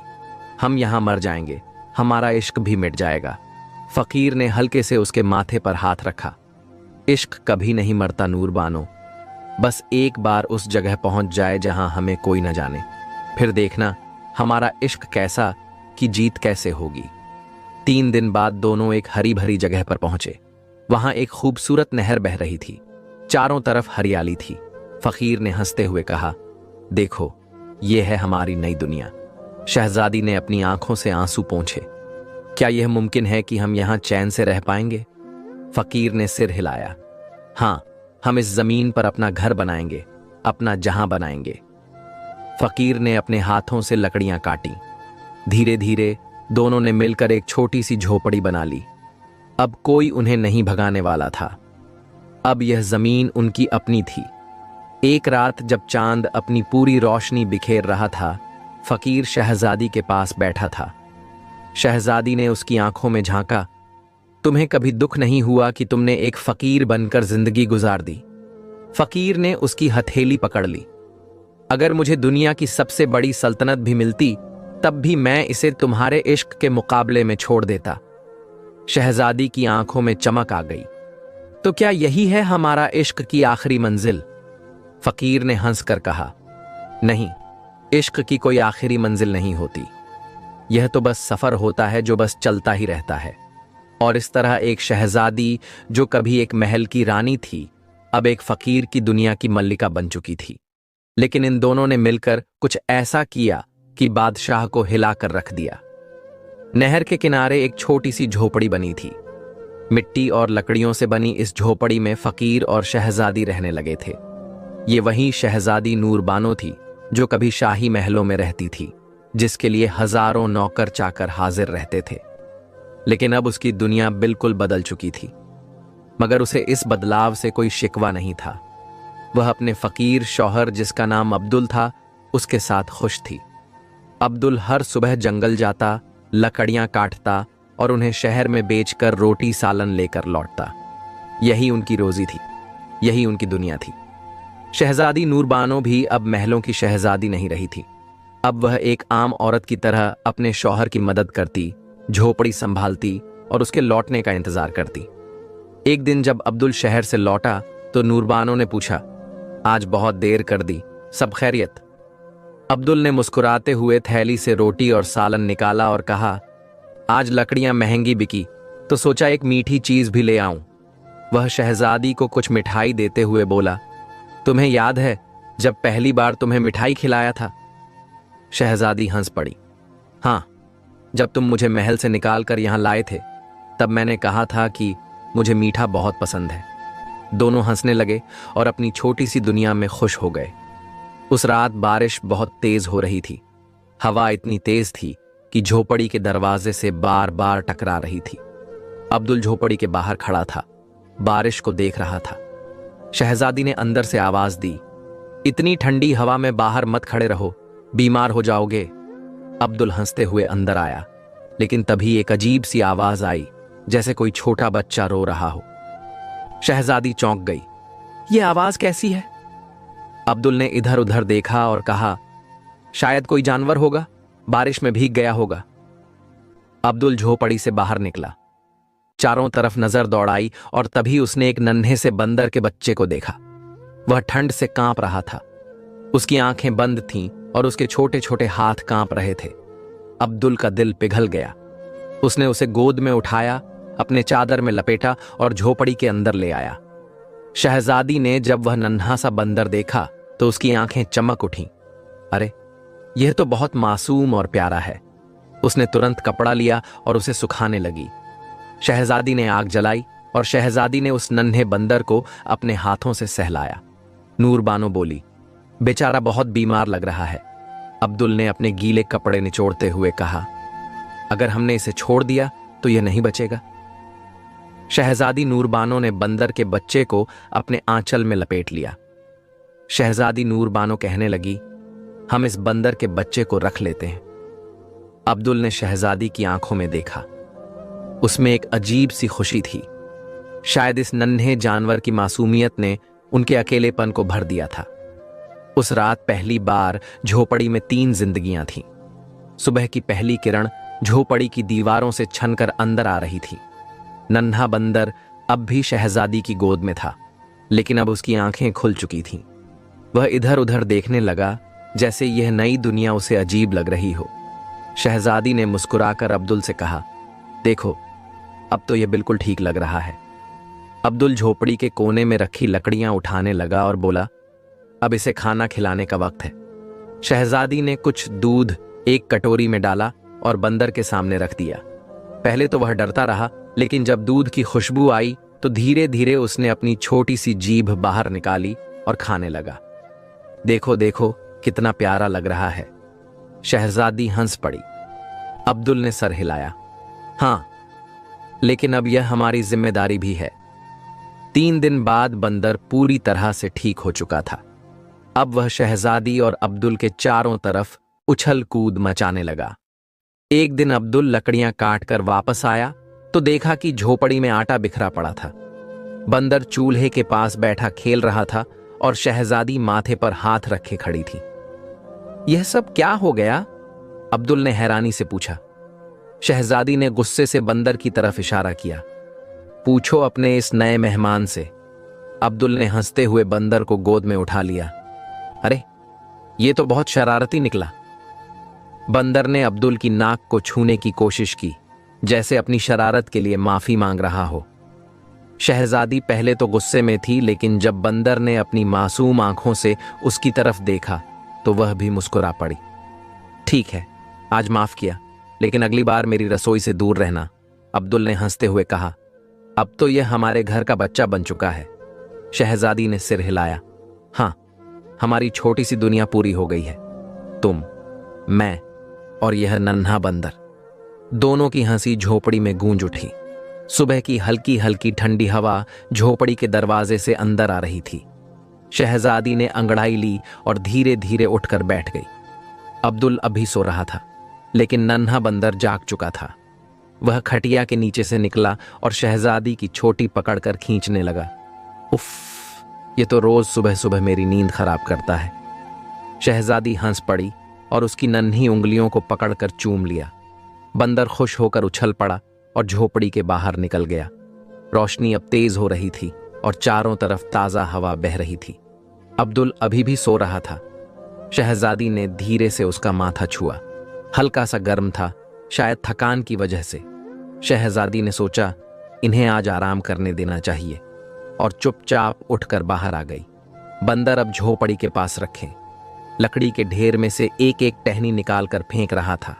हम यहां मर जाएंगे, हमारा इश्क भी मिट जाएगा। फकीर ने हल्के से उसके माथे पर हाथ रखा। इश्क कभी नहीं मरता नूरबानो, बस एक बार उस जगह पहुंच जाए जहां हमें कोई न जाने, फिर देखना हमारा इश्क कैसा कि जीत कैसे होगी। 3 दिन बाद दोनों एक हरी भरी जगह पर पहुंचे। वहां एक खूबसूरत नहर बह रही थी। चारों तरफ हरियाली थी। फकीर ने हंसते हुए कहा, देखो ये है हमारी नई दुनिया। शहजादी ने अपनी आंखों से आंसू पोंछे। क्या यह मुमकिन है कि हम यहां चैन से रह पाएंगे? फकीर ने सिर हिलाया। हां, हम इस जमीन पर अपना घर बनाएंगे, अपना जहां बनाएंगे। फकीर ने अपने हाथों से लकड़ियां काटी। धीरे धीरे दोनों ने मिलकर एक छोटी सी झोपड़ी बना ली। अब कोई उन्हें नहीं भगाने वाला था। अब यह जमीन उनकी अपनी थी। एक रात जब चांद अपनी पूरी रोशनी बिखेर रहा था, फकीर शहजादी के पास बैठा था। शहजादी ने उसकी आंखों में झांका। तुम्हें कभी दुख नहीं हुआ कि तुमने एक फकीर बनकर जिंदगी गुजार दी? फकीर ने उसकी हथेली पकड़ ली। अगर मुझे दुनिया की सबसे बड़ी सल्तनत भी मिलती, तब भी मैं इसे तुम्हारे इश्क के मुकाबले में छोड़ देता। शहजादी की आंखों में चमक आ गई। तो क्या यही है हमारा इश्क की आखिरी मंजिल? फकीर ने हंसकर कहा, नहीं, इश्क की कोई आखिरी मंजिल नहीं होती। यह तो बस सफर होता है जो बस चलता ही रहता है। और इस तरह एक शहजादी जो कभी एक महल की रानी थी, अब एक फकीर की दुनिया की मल्लिका बन चुकी थी। लेकिन इन दोनों ने मिलकर कुछ ऐसा किया कि बादशाह को हिलाकर रख दिया। नहर के किनारे एक छोटी सी झोपड़ी बनी थी। मिट्टी और लकड़ियों से बनी इस झोपड़ी में फकीर और शहजादी रहने लगे थे। ये वही शहजादी नूरबानो थी जो कभी शाही महलों में रहती थी, जिसके लिए हजारों नौकर चाकर हाजिर रहते थे। लेकिन अब उसकी दुनिया बिल्कुल बदल चुकी थी, मगर उसे इस बदलाव से कोई शिकवा नहीं था। वह अपने फकीर शौहर, जिसका नाम अब्दुल था, उसके साथ खुश थी। अब्दुल हर सुबह जंगल जाता, लकड़ियां काटता और उन्हें शहर में बेचकर रोटी सालन लेकर लौटता। यही उनकी रोजी थी, यही उनकी दुनिया थी। शहजादी नूरबानो भी अब महलों की शहजादी नहीं रही थी। अब वह एक आम औरत की तरह अपने शौहर की मदद करती, झोपड़ी संभालती और उसके लौटने का इंतजार करती। एक दिन जब अब्दुल शहर से लौटा तो नूरबानो ने पूछा, आज बहुत देर कर दी, सब खैरियत? अब्दुल ने मुस्कुराते हुए थैली से रोटी और सालन निकाला और कहा, आज लकड़ियां महंगी बिकी तो सोचा एक मीठी चीज भी ले आऊं। वह शहजादी को कुछ मिठाई देते हुए बोला, तुम्हें याद है जब पहली बार तुम्हें मिठाई खिलाया था? शहजादी हंस पड़ी। हाँ, जब तुम मुझे महल से निकालकर यहां लाए थे, तब मैंने कहा था कि मुझे मीठा बहुत पसंद है। दोनों हंसने लगे और अपनी छोटी सी दुनिया में खुश हो गए। उस रात बारिश बहुत तेज हो रही थी। हवा इतनी तेज थी कि झोपड़ी के दरवाजे से बार बार टकरा रही थी। अब्दुल झोपड़ी के बाहर खड़ा था, बारिश को देख रहा था। शहजादी ने अंदर से आवाज दी, इतनी ठंडी हवा में बाहर मत खड़े रहो, बीमार हो जाओगे। अब्दुल हंसते हुए अंदर आया, लेकिन तभी एक अजीब सी आवाज आई, जैसे कोई छोटा बच्चा रो रहा हो। शहजादी चौंक गई, यह आवाज कैसी है? अब्दुल ने इधर उधर देखा और कहा, शायद कोई जानवर होगा, बारिश में भीग गया होगा। अब्दुल झोपड़ी से बाहर निकला, चारों तरफ नजर दौड़ाई और तभी उसने एक नन्हे से बंदर के बच्चे को देखा। वह ठंड से कांप रहा था, उसकी आंखें बंद थीं और उसके छोटे छोटे हाथ कांप रहे थे। अब्दुल का दिल पिघल गया। उसने उसे गोद में उठाया, अपने चादर में लपेटा और झोपड़ी के अंदर ले आया। शहजादी ने जब वह नन्हा सा बंदर देखा तो उसकी आंखें चमक उठीं। अरे, यह तो बहुत मासूम और प्यारा है। उसने तुरंत कपड़ा लिया और उसे सुखाने लगी। शहजादी ने आग जलाई और शहजादी ने उस नन्हे बंदर को अपने हाथों से सहलाया। नूरबानो बोली, बेचारा बहुत बीमार लग रहा है। अब्दुल ने अपने गीले कपड़े निचोड़ते हुए कहा, अगर हमने इसे छोड़ दिया तो यह नहीं बचेगा। शहजादी नूरबानो ने बंदर के बच्चे को अपने आंचल में लपेट लिया। शहजादी नूरबानो कहने लगी, हम इस बंदर के बच्चे को रख लेते हैं। अब्दुल ने शहजादी की आंखों में देखा, उसमें एक अजीब सी खुशी थी। शायद इस नन्हे जानवर की मासूमियत ने उनके अकेलेपन को भर दिया था। उस रात पहली बार झोपड़ी में 3 जिंदगियां थीं। सुबह की पहली किरण झोपड़ी की दीवारों से छनकर अंदर आ रही थी। नन्हा बंदर अब भी शहजादी की गोद में था, लेकिन अब उसकी आंखें खुल चुकी थीं। वह इधर उधर देखने लगा, जैसे यह नई दुनिया उसे अजीब लग रही हो। शहजादी ने मुस्कुराकर अब्दुल से कहा, देखो, अब तो यह बिल्कुल ठीक लग रहा है। अब्दुल झोपड़ी के कोने में रखी लकड़ियां उठाने लगा और बोला, अब इसे खाना खिलाने का वक्त है। शहजादी ने कुछ दूध एक कटोरी में डाला और बंदर के सामने रख दिया। पहले तो वह डरता रहा, लेकिन जब दूध की खुशबू आई तो धीरे धीरे उसने अपनी छोटी सी जीभ बाहर निकाली और खाने लगा। देखो देखो, कितना प्यारा लग रहा है। शहजादी हंस पड़ी। अब्दुल ने सर हिलाया, हाँ, लेकिन अब यह हमारी जिम्मेदारी भी है। 3 दिन बाद बंदर पूरी तरह से ठीक हो चुका था। अब वह शहजादी और अब्दुल के चारों तरफ उछल कूद मचाने लगा। एक दिन अब्दुल लकड़ियां काटकर वापस आया तो देखा कि झोपड़ी में आटा बिखरा पड़ा था। बंदर चूल्हे के पास बैठा खेल रहा था और शहजादी माथे पर हाथ रखे खड़ी थी। यह सब क्या हो गया? अब्दुल ने हैरानी से पूछा। शहजादी ने गुस्से से बंदर की तरफ इशारा किया। पूछो अपने इस नए मेहमान से। अब्दुल ने हंसते हुए बंदर को गोद में उठा लिया। अरे, ये तो बहुत शरारती निकला। बंदर ने अब्दुल की नाक को छूने की कोशिश की, जैसे अपनी शरारत के लिए माफी मांग रहा हो। शहजादी पहले तो गुस्से में थी, लेकिन जब बंदर ने अपनी मासूम आंखों से उसकी तरफ देखा तो वह भी मुस्कुरा पड़ी। ठीक है, आज माफ किया, लेकिन अगली बार मेरी रसोई से दूर रहना, अब्दुल ने हंसते हुए कहा। अब तो यह हमारे घर का बच्चा बन चुका है। शहजादी ने सिर हिलाया। हाँ, हमारी छोटी सी दुनिया पूरी हो गई है। तुम, मैं और यह नन्हा बंदर। दोनों की हंसी झोपड़ी में गूंज उठी। सुबह की हल्की हल्की ठंडी हवा झोपड़ी के दरवाजे से अंदर आ रही थी। शहजादी ने अंगड़ाई ली और धीरे धीरे उठकर बैठ गई। अब्दुल अभी सो रहा था, लेकिन नन्हा बंदर जाग चुका था। वह खटिया के नीचे से निकला और शहजादी की छोटी पकड़कर खींचने लगा। उफ, ये तो रोज सुबह सुबह मेरी नींद खराब करता है। शहजादी हंस पड़ी और उसकी नन्ही उंगलियों को पकड़कर चूम लिया। बंदर खुश होकर उछल पड़ा और झोपड़ी के बाहर निकल गया। रोशनी अब तेज हो रही थी और चारों तरफ ताजा हवा बह रही थी। अब्दुल अभी भी सो रहा था। शहजादी ने धीरे से उसका माथा छुआ। हल्का सा गर्म था, शायद थकान की वजह से। शहजादी ने सोचा, इन्हें आज आराम करने देना चाहिए, और चुपचाप उठकर बाहर आ गई। बंदर अब झोपड़ी के पास रखे लकड़ी के ढेर में से एक एक टहनी निकालकर फेंक रहा था।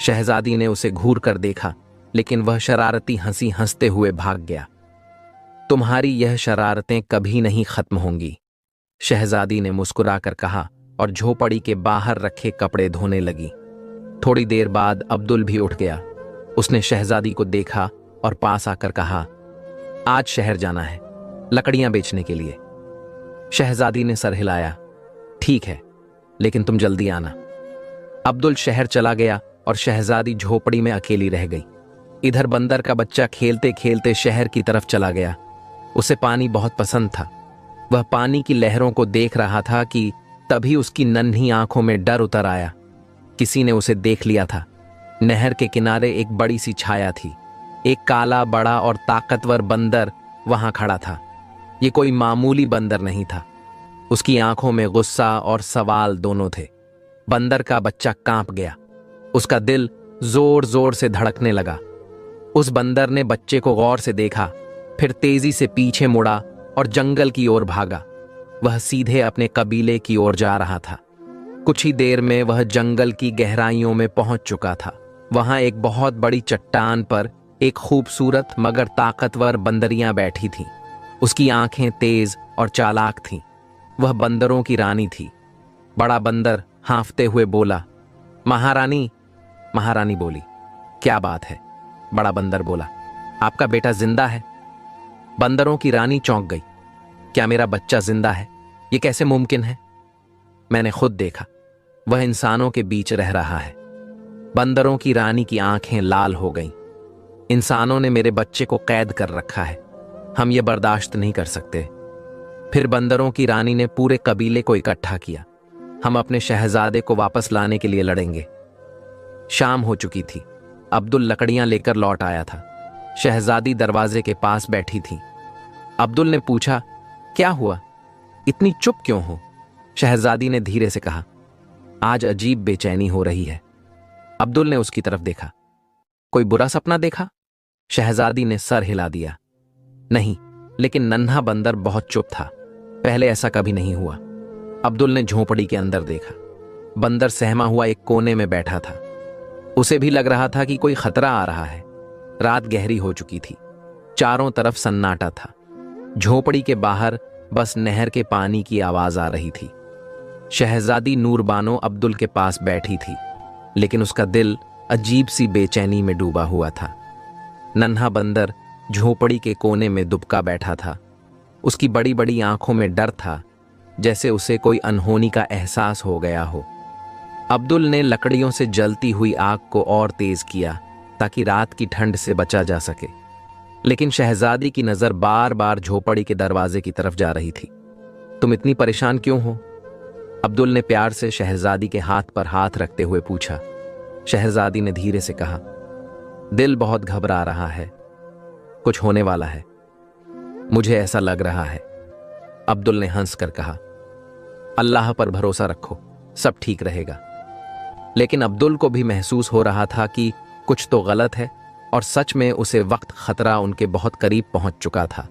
शहजादी ने उसे घूर कर देखा, लेकिन वह शरारती हंसी हंसते हुए भाग गया। तुम्हारी यह शरारतें कभी नहीं खत्म होंगी, शहजादी ने मुस्कुराकर कहा और झोपड़ी के बाहर रखे कपड़े धोने लगी। थोड़ी देर बाद अब्दुल भी उठ गया। उसने शहजादी को देखा और पास आकर कहा, आज शहर जाना है, लकड़ियां बेचने के लिए। शहजादी ने सर हिलाया। ठीक है, लेकिन तुम जल्दी आना। अब्दुल शहर चला गया और शहजादी झोपड़ी में अकेली रह गई। इधर बंदर का बच्चा खेलते खेलते शहर की तरफ चला गया। उसे पानी बहुत पसंद था। वह पानी की लहरों को देख रहा था कि तभी उसकी नन्ही आंखों में डर उतर आया। किसी ने उसे देख लिया था। नहर के किनारे एक बड़ी सी छाया थी। एक काला, बड़ा और ताकतवर बंदर वहां खड़ा था। ये कोई मामूली बंदर नहीं था। उसकी आंखों में गुस्सा और सवाल दोनों थे। बंदर का बच्चा कांप गया। उसका दिल जोर जोर से धड़कने लगा। उस बंदर ने बच्चे को गौर से देखा, फिर तेजी से पीछे मुड़ा और जंगल की ओर भागा। वह सीधे अपने कबीले की ओर जा रहा था। कुछ ही देर में वह जंगल की गहराइयों में पहुंच चुका था। वहां एक बहुत बड़ी चट्टान पर एक खूबसूरत मगर ताकतवर बंदरियां बैठी थीं। उसकी आंखें तेज और चालाक थीं। वह बंदरों की रानी थी। बड़ा बंदर हांफते हुए बोला, महारानी। महारानी बोली, क्या बात है? बड़ा बंदर बोला, आपका बेटा जिंदा है। बंदरों की रानी चौंक गई। क्या मेरा बच्चा जिंदा है? ये कैसे मुमकिन है? मैंने खुद देखा, वह इंसानों के बीच रह रहा है। बंदरों की रानी की आंखें लाल हो गईं। इंसानों ने मेरे बच्चे को कैद कर रखा है। हम ये बर्दाश्त नहीं कर सकते। फिर बंदरों की रानी ने पूरे कबीले को इकट्ठा किया। हम अपने शहजादे को वापस लाने के लिए लड़ेंगे। शाम हो चुकी थी। अब्दुल लकड़ियां लेकर लौट आया था। शहजादी दरवाजे के पास बैठी थी। अब्दुल ने पूछा, क्या हुआ? इतनी चुप क्यों हो? शहजादी ने धीरे से कहा, आज अजीब बेचैनी हो रही है। अब्दुल ने उसकी तरफ देखा। कोई बुरा सपना देखा? शहजादी ने सर हिला दिया। नहीं, लेकिन नन्हा बंदर बहुत चुप था। पहले ऐसा कभी नहीं हुआ। अब्दुल ने झोपड़ी के अंदर देखा। बंदर सहमा हुआ एक कोने में बैठा था। उसे भी लग रहा था कि कोई खतरा आ रहा है। रात गहरी हो चुकी थी। चारों तरफ सन्नाटा था। झोपड़ी के बाहर बस नहर के पानी की आवाज आ रही थी। शहजादी नूरबानो अब्दुल के पास बैठी थी, लेकिन उसका दिल अजीब सी बेचैनी में डूबा हुआ था। नन्हा बंदर झोपड़ी के कोने में दुबका बैठा था। उसकी बड़ी बड़ी आंखों में डर था, जैसे उसे कोई अनहोनी का एहसास हो गया हो। अब्दुल ने लकड़ियों से जलती हुई आग को और तेज किया ताकि रात की ठंड से बचा जा सके, लेकिन शहजादी की नजर बार बार झोपड़ी के दरवाजे की तरफ जा रही थी। तुम इतनी परेशान क्यों हो? अब्दुल ने प्यार से शहजादी के हाथ पर हाथ रखते हुए पूछा। शहजादी ने धीरे से कहा, दिल बहुत घबरा रहा है। कुछ होने वाला है। मुझे ऐसा लग रहा है। अब्दुल ने हंसकर कहा, अल्लाह पर भरोसा रखो, सब ठीक रहेगा। लेकिन अब्दुल को भी महसूस हो रहा था कि कुछ तो गलत है, और सच में उसे वक्त खतरा उनके बहुत करीब पहुंच चुका था।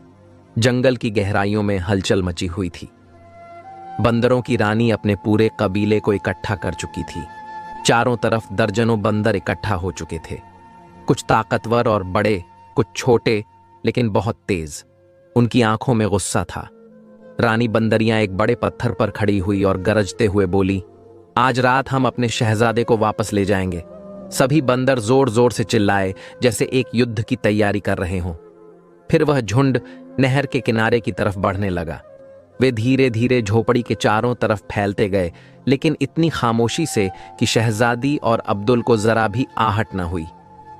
जंगल की गहराइयों में हलचल मची हुई थी। बंदरों की रानी अपने पूरे कबीले को इकट्ठा कर चुकी थी। चारों तरफ दर्जनों बंदर इकट्ठा हो चुके थे, कुछ ताकतवर और बड़े, कुछ छोटे लेकिन बहुत तेज। उनकी आंखों में गुस्सा था। रानी बंदरियां एक बड़े पत्थर पर खड़ी हुई और गरजते हुए बोली, आज रात हम अपने शहजादे को वापस ले जाएंगे। सभी बंदर जोर जोर से चिल्लाए, जैसे एक युद्ध की तैयारी कर रहे हों। फिर वह झुंड नहर के किनारे की तरफ बढ़ने लगा। वे धीरे धीरे झोपड़ी के चारों तरफ फैलते गए, लेकिन इतनी खामोशी से कि शहजादी और अब्दुल को जरा भी आहट न हुई।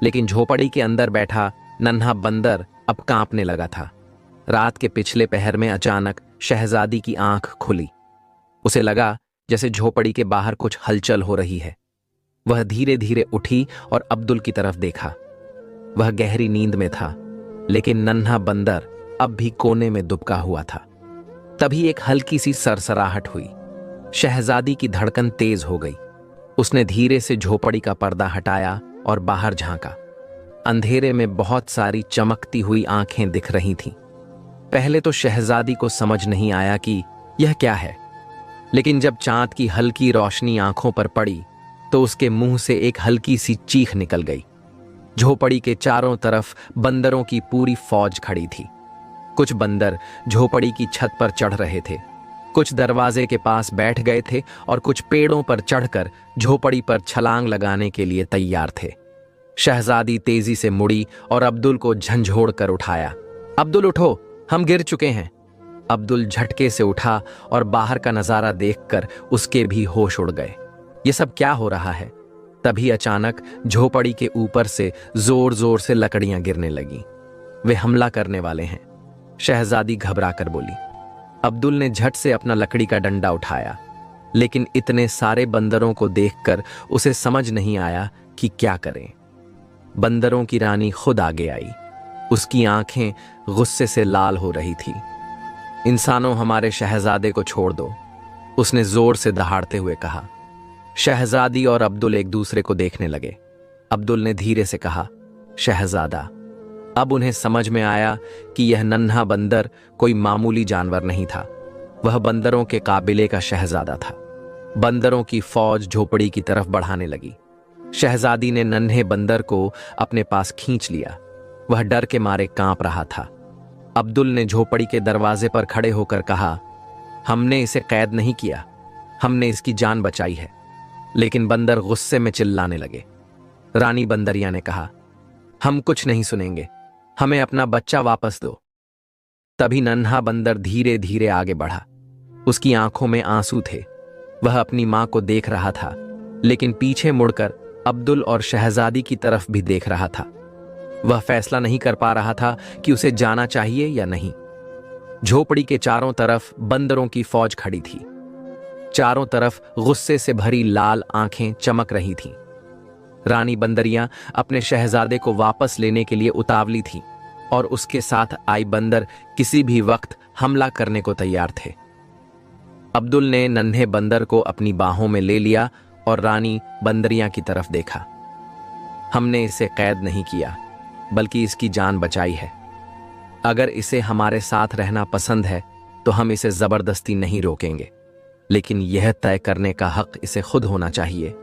लेकिन झोपड़ी के अंदर बैठा नन्हा बंदर अब कांपने लगा था। रात के पिछले पहर में अचानक शहजादी की आंख खुली। उसे लगा जैसे झोपड़ी के बाहर कुछ हलचल हो रही है। वह धीरे धीरे उठी और अब्दुल की तरफ देखा। वह गहरी नींद में था, लेकिन नन्हा बंदर अब भी कोने में दुबका हुआ था। तभी एक हल्की सी सरसराहट हुई। शहजादी की धड़कन तेज हो गई। उसने धीरे से झोपड़ी का पर्दा हटाया और बाहर झांका। अंधेरे में बहुत सारी चमकती हुई आंखें दिख रही थीं। पहले तो शहजादी को समझ नहीं आया कि यह क्या है, लेकिन जब चांद की हल्की रोशनी आंखों पर पड़ी तो उसके मुंह से एक हल्की सी चीख निकल गई। झोपड़ी के चारों तरफ बंदरों की पूरी फौज खड़ी थी। कुछ बंदर झोपड़ी की छत पर चढ़ रहे थे, कुछ दरवाजे के पास बैठ गए थे और कुछ पेड़ों पर चढ़कर झोपड़ी पर छलांग लगाने के लिए तैयार थे। शहजादी तेजी से मुड़ी और अब्दुल को झंझोड़ कर उठाया। अब्दुल उठो, हम गिर चुके हैं। अब्दुल झटके से उठा और बाहर का नजारा देखकर उसके भी होश उड़ गए। ये सब क्या हो रहा है? तभी अचानक झोपड़ी के ऊपर से जोर जोर से लकड़ियां गिरने लगीं। वे हमला करने वाले हैं, शहजादी घबरा कर बोली। अब्दुल ने झट से अपना लकड़ी का डंडा उठाया, लेकिन इतने सारे बंदरों को देखकर उसे समझ नहीं आया कि क्या करें। बंदरों की रानी खुद आगे आई। उसकी आंखें गुस्से से लाल हो रही थी। इंसानों, हमारे शहजादे को छोड़ दो, उसने जोर से दहाड़ते हुए कहा। शहजादी और अब्दुल एक दूसरे को देखने लगे। अब्दुल ने धीरे से कहा, शहजादा। अब उन्हें समझ में आया कि यह नन्हा बंदर कोई मामूली जानवर नहीं था। वह बंदरों के काबिले का शहजादा था। बंदरों की फौज झोपड़ी की तरफ बढ़ाने लगी। शहजादी ने नन्हे बंदर को अपने पास खींच लिया। वह डर के मारे कांप रहा था। अब्दुल ने झोपड़ी के दरवाजे पर खड़े होकर कहा, हमने इसे कैद नहीं किया, हमने इसकी जान बचाई है। लेकिन बंदर गुस्से में चिल्लाने लगे। रानी बंदरिया ने कहा, हम कुछ नहीं सुनेंगे, हमें अपना बच्चा वापस दो। तभी नन्हा बंदर धीरे धीरे आगे बढ़ा। उसकी आंखों में आंसू थे। वह अपनी मां को देख रहा था, लेकिन पीछे मुड़कर अब्दुल और शहजादी की तरफ भी देख रहा था। वह फैसला नहीं कर पा रहा था कि उसे जाना चाहिए या नहीं। झोपड़ी के चारों तरफ बंदरों की फौज खड़ी थी। चारों तरफ गुस्से से भरी लाल आंखें चमक रही थीं। रानी बंदरियां अपने शहजादे को वापस लेने के लिए उतावली थीं और उसके साथ आई बंदर किसी भी वक्त हमला करने को तैयार थे। अब्दुल ने नन्हे बंदर को अपनी बाहों में ले लिया और रानी बंदरियां की तरफ देखा। हमने इसे कैद नहीं किया, बल्कि इसकी जान बचाई है। अगर इसे हमारे साथ रहना पसंद है तो हम इसे जबरदस्ती नहीं रोकेंगे, लेकिन यह तय करने का हक इसे खुद होना चाहिए।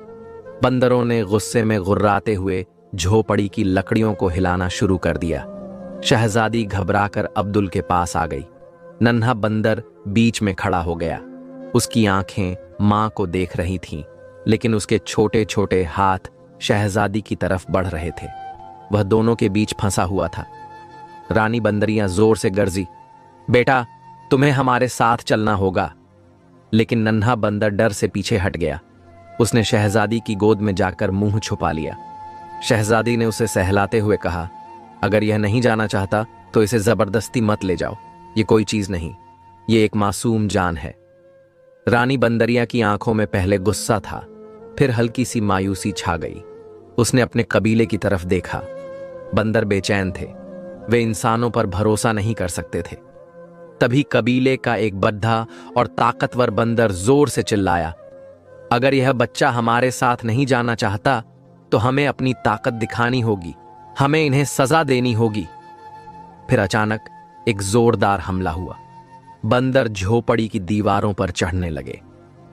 बंदरों ने गुस्से में गुर्राते हुए झोपड़ी की लकड़ियों को हिलाना शुरू कर दिया। शहजादी घबराकर अब्दुल के पास आ गई। नन्हा बंदर बीच में खड़ा हो गया। उसकी आंखें मां को देख रही थीं, लेकिन उसके छोटे छोटे हाथ शहजादी की तरफ बढ़ रहे थे। वह दोनों के बीच फंसा हुआ था। रानी बंदरियां जोर से गरजी, बेटा, तुम्हें हमारे साथ चलना होगा। लेकिन नन्हा बंदर डर से पीछे हट गया। उसने शहजादी की गोद में जाकर मुंह छुपा लिया। शहजादी ने उसे सहलाते हुए कहा, अगर यह नहीं जाना चाहता तो इसे जबरदस्ती मत ले जाओ। ये कोई चीज नहीं, ये एक मासूम जान है। रानी बंदरिया की आंखों में पहले गुस्सा था, फिर हल्की सी मायूसी छा गई। उसने अपने कबीले की तरफ देखा। बंदर बेचैन थे। वे इंसानों पर भरोसा नहीं कर सकते थे। तभी कबीले का एक बद्धा और ताकतवर बंदर जोर से चिल्लाया, अगर यह बच्चा हमारे साथ नहीं जाना चाहता तो हमें अपनी ताकत दिखानी होगी, हमें इन्हें सजा देनी होगी। फिर अचानक एक जोरदार हमला हुआ। बंदर झोपड़ी की दीवारों पर चढ़ने लगे।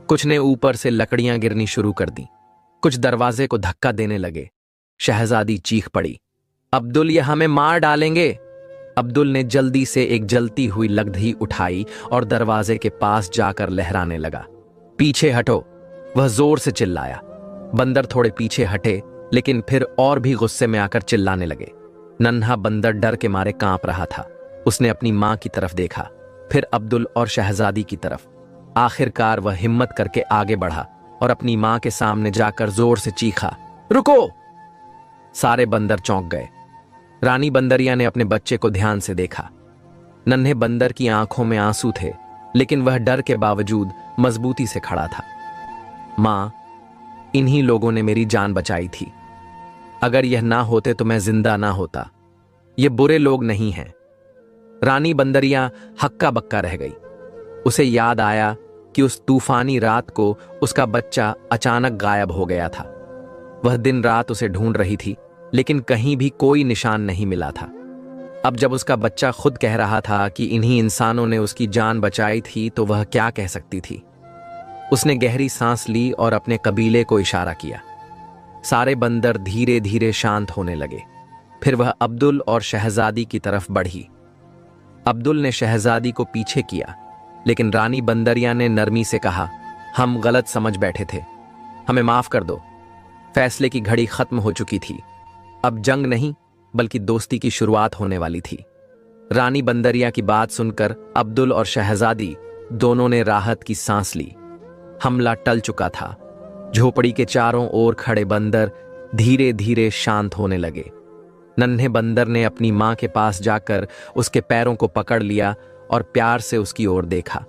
कुछ ने ऊपर से लकड़ियां गिरनी शुरू कर दी, कुछ दरवाजे को धक्का देने लगे। शहजादी चीख पड़ी, अब्दुल ये हमें मार डालेंगे। अब्दुल ने जल्दी से एक जलती हुई लकड़ी उठाई और दरवाजे के पास जाकर लहराने लगा। पीछे हटो, वह जोर से चिल्लाया। बंदर थोड़े पीछे हटे, लेकिन फिर और भी गुस्से में आकर चिल्लाने लगे। नन्हा बंदर डर के मारे कांप रहा था। उसने अपनी मां की तरफ देखा, फिर अब्दुल और शहजादी की तरफ। आखिरकार वह हिम्मत करके आगे बढ़ा और अपनी मां के सामने जाकर जोर से चीखा, रुको। सारे बंदर चौंक गए। रानी बंदरिया ने अपने बच्चे को ध्यान से देखा। नन्हे बंदर की आंखों में आंसू थे, लेकिन वह डर के बावजूद मजबूती से खड़ा था। मां, इन्हीं लोगों ने मेरी जान बचाई थी। अगर यह ना होते तो मैं जिंदा ना होता। ये बुरे लोग नहीं हैं। रानी बंदरिया हक्का बक्का रह गई। उसे याद आया कि उस तूफानी रात को उसका बच्चा अचानक गायब हो गया था। वह दिन रात उसे ढूंढ रही थी, लेकिन कहीं भी कोई निशान नहीं मिला था। अब जब उसका बच्चा खुद कह रहा था कि इन्हीं इंसानों ने उसकी जान बचाई थी, तो वह क्या कह सकती थी। उसने गहरी सांस ली और अपने कबीले को इशारा किया। सारे बंदर धीरे धीरे शांत होने लगे। फिर वह अब्दुल और शहजादी की तरफ बढ़ी। अब्दुल ने शहजादी को पीछे किया, लेकिन रानी बंदरिया ने नरमी से कहा, हम गलत समझ बैठे थे, हमें माफ कर दो। फैसले की घड़ी खत्म हो चुकी थी। अब जंग नहीं, बल्कि दोस्ती की शुरुआत होने वाली थी। रानी बंदरिया की बात सुनकर अब्दुल और शहजादी दोनों ने राहत की सांस ली। हमला टल चुका था। झोपड़ी के चारों ओर खड़े बंदर धीरे धीरे शांत होने लगे। नन्हे बंदर ने अपनी मां के पास जाकर उसके पैरों को पकड़ लिया और प्यार से उसकी ओर देखा।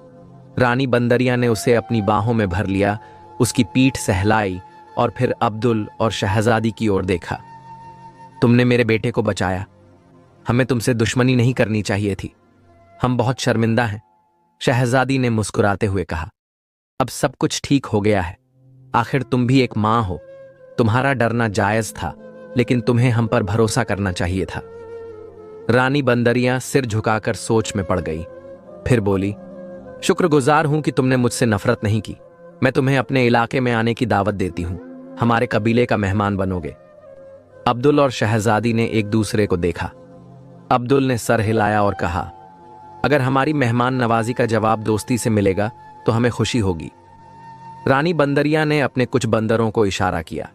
रानी बंदरिया ने उसे अपनी बाहों में भर लिया, उसकी पीठ सहलाई और फिर अब्दुल और शहजादी की ओर देखा। तुमने मेरे बेटे को बचाया। हमें तुमसे दुश्मनी नहीं करनी चाहिए थी। हम बहुत शर्मिंदा हैं, शहजादी ने मुस्कुराते हुए कहा। अब सब कुछ ठीक हो गया है। आखिर तुम भी एक मां हो। तुम्हारा डरना जायज था, लेकिन तुम्हें हम पर भरोसा करना चाहिए था। रानी बंदरिया सिर झुकाकर सोच में पड़ गई। फिर बोली, शुक्रगुजार हूं कि तुमने मुझसे नफरत नहीं की। मैं तुम्हें अपने इलाके में आने की दावत देती हूं। हमारे कबीले का मेहमान बनोगे। अब्दुल और शहजादी ने एक दूसरे को देखा। अब्दुल ने सर हिलाया और कहा, अगर हमारी मेहमान नवाजी का जवाब दोस्ती से मिलेगा तो हमें खुशी होगी। रानी बंदरिया ने अपने कुछ बंदरों को इशारा किया।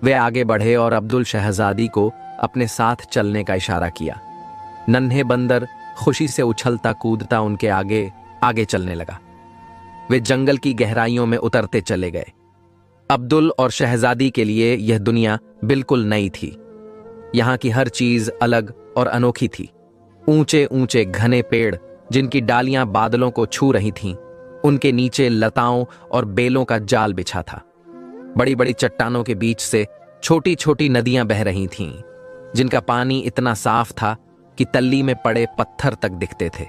वे आगे बढ़े और अब्दुल शहजादी को अपने साथ चलने का इशारा किया। नन्हे बंदर खुशी से उछलता कूदता उनके आगे आगे चलने लगा। वे जंगल की गहराइयों में उतरते चले गए। अब्दुल और शहजादी के लिए यह दुनिया बिल्कुल नई थी। यहां की हर चीज अलग और अनोखी थी। ऊंचे ऊंचे घने पेड़ जिनकी डालियां बादलों को छू रही थीं, उनके नीचे लताओं और बेलों का जाल बिछा था। बड़ी बड़ी चट्टानों के बीच से छोटी छोटी नदियां बह रही थीं, जिनका पानी इतना साफ था कि तल्ली में पड़े पत्थर तक दिखते थे।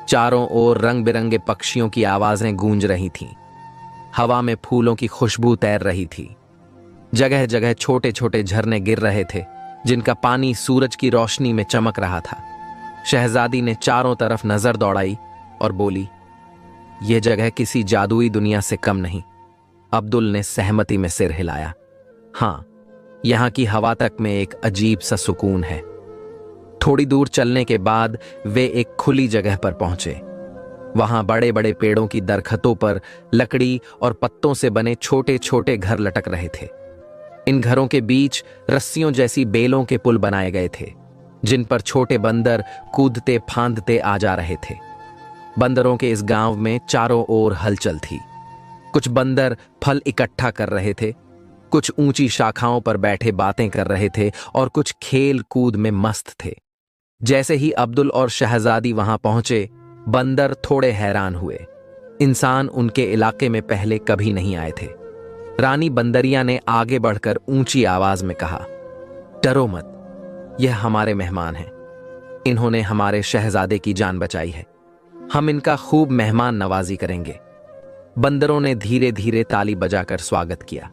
चारों ओर रंग बिरंगे पक्षियों की आवाजें गूंज रही थीं। हवा में फूलों की खुशबू तैर रही थी। जगह जगह छोटे छोटे झरने गिर रहे थे, जिनका पानी सूरज की रोशनी में चमक रहा था। शहजादी ने चारों तरफ नजर दौड़ाई और बोली, यह जगह किसी जादुई दुनिया से कम नहीं। अब्दुल ने सहमति में सिर हिलाया। हां, यहां की हवा तक में एक अजीब सा सुकून है। थोड़ी दूर चलने के बाद वे एक खुली जगह पर पहुंचे। वहां बड़े बड़े पेड़ों की दरख्तों पर लकड़ी और पत्तों से बने छोटे छोटे घर लटक रहे थे। इन घरों के बीच रस्सियों जैसी बेलों के पुल बनाए गए थे, जिन पर छोटे बंदर कूदते फांदते आ जा रहे थे। बंदरों के इस गांव में चारों ओर हलचल थी। कुछ बंदर फल इकट्ठा कर रहे थे, कुछ ऊंची शाखाओं पर बैठे बातें कर रहे थे और कुछ खेल कूद में मस्त थे। जैसे ही अब्दुल और शहजादी वहां पहुंचे, बंदर थोड़े हैरान हुए। इंसान उनके इलाके में पहले कभी नहीं आए थे। रानी बंदरिया ने आगे बढ़कर ऊंची आवाज में कहा, डरो मत, यह हमारे मेहमान हैं। इन्होंने हमारे शहजादे की जान बचाई है। हम इनका खूब मेहमान नवाजी करेंगे। बंदरों ने धीरे धीरे ताली बजाकर स्वागत किया।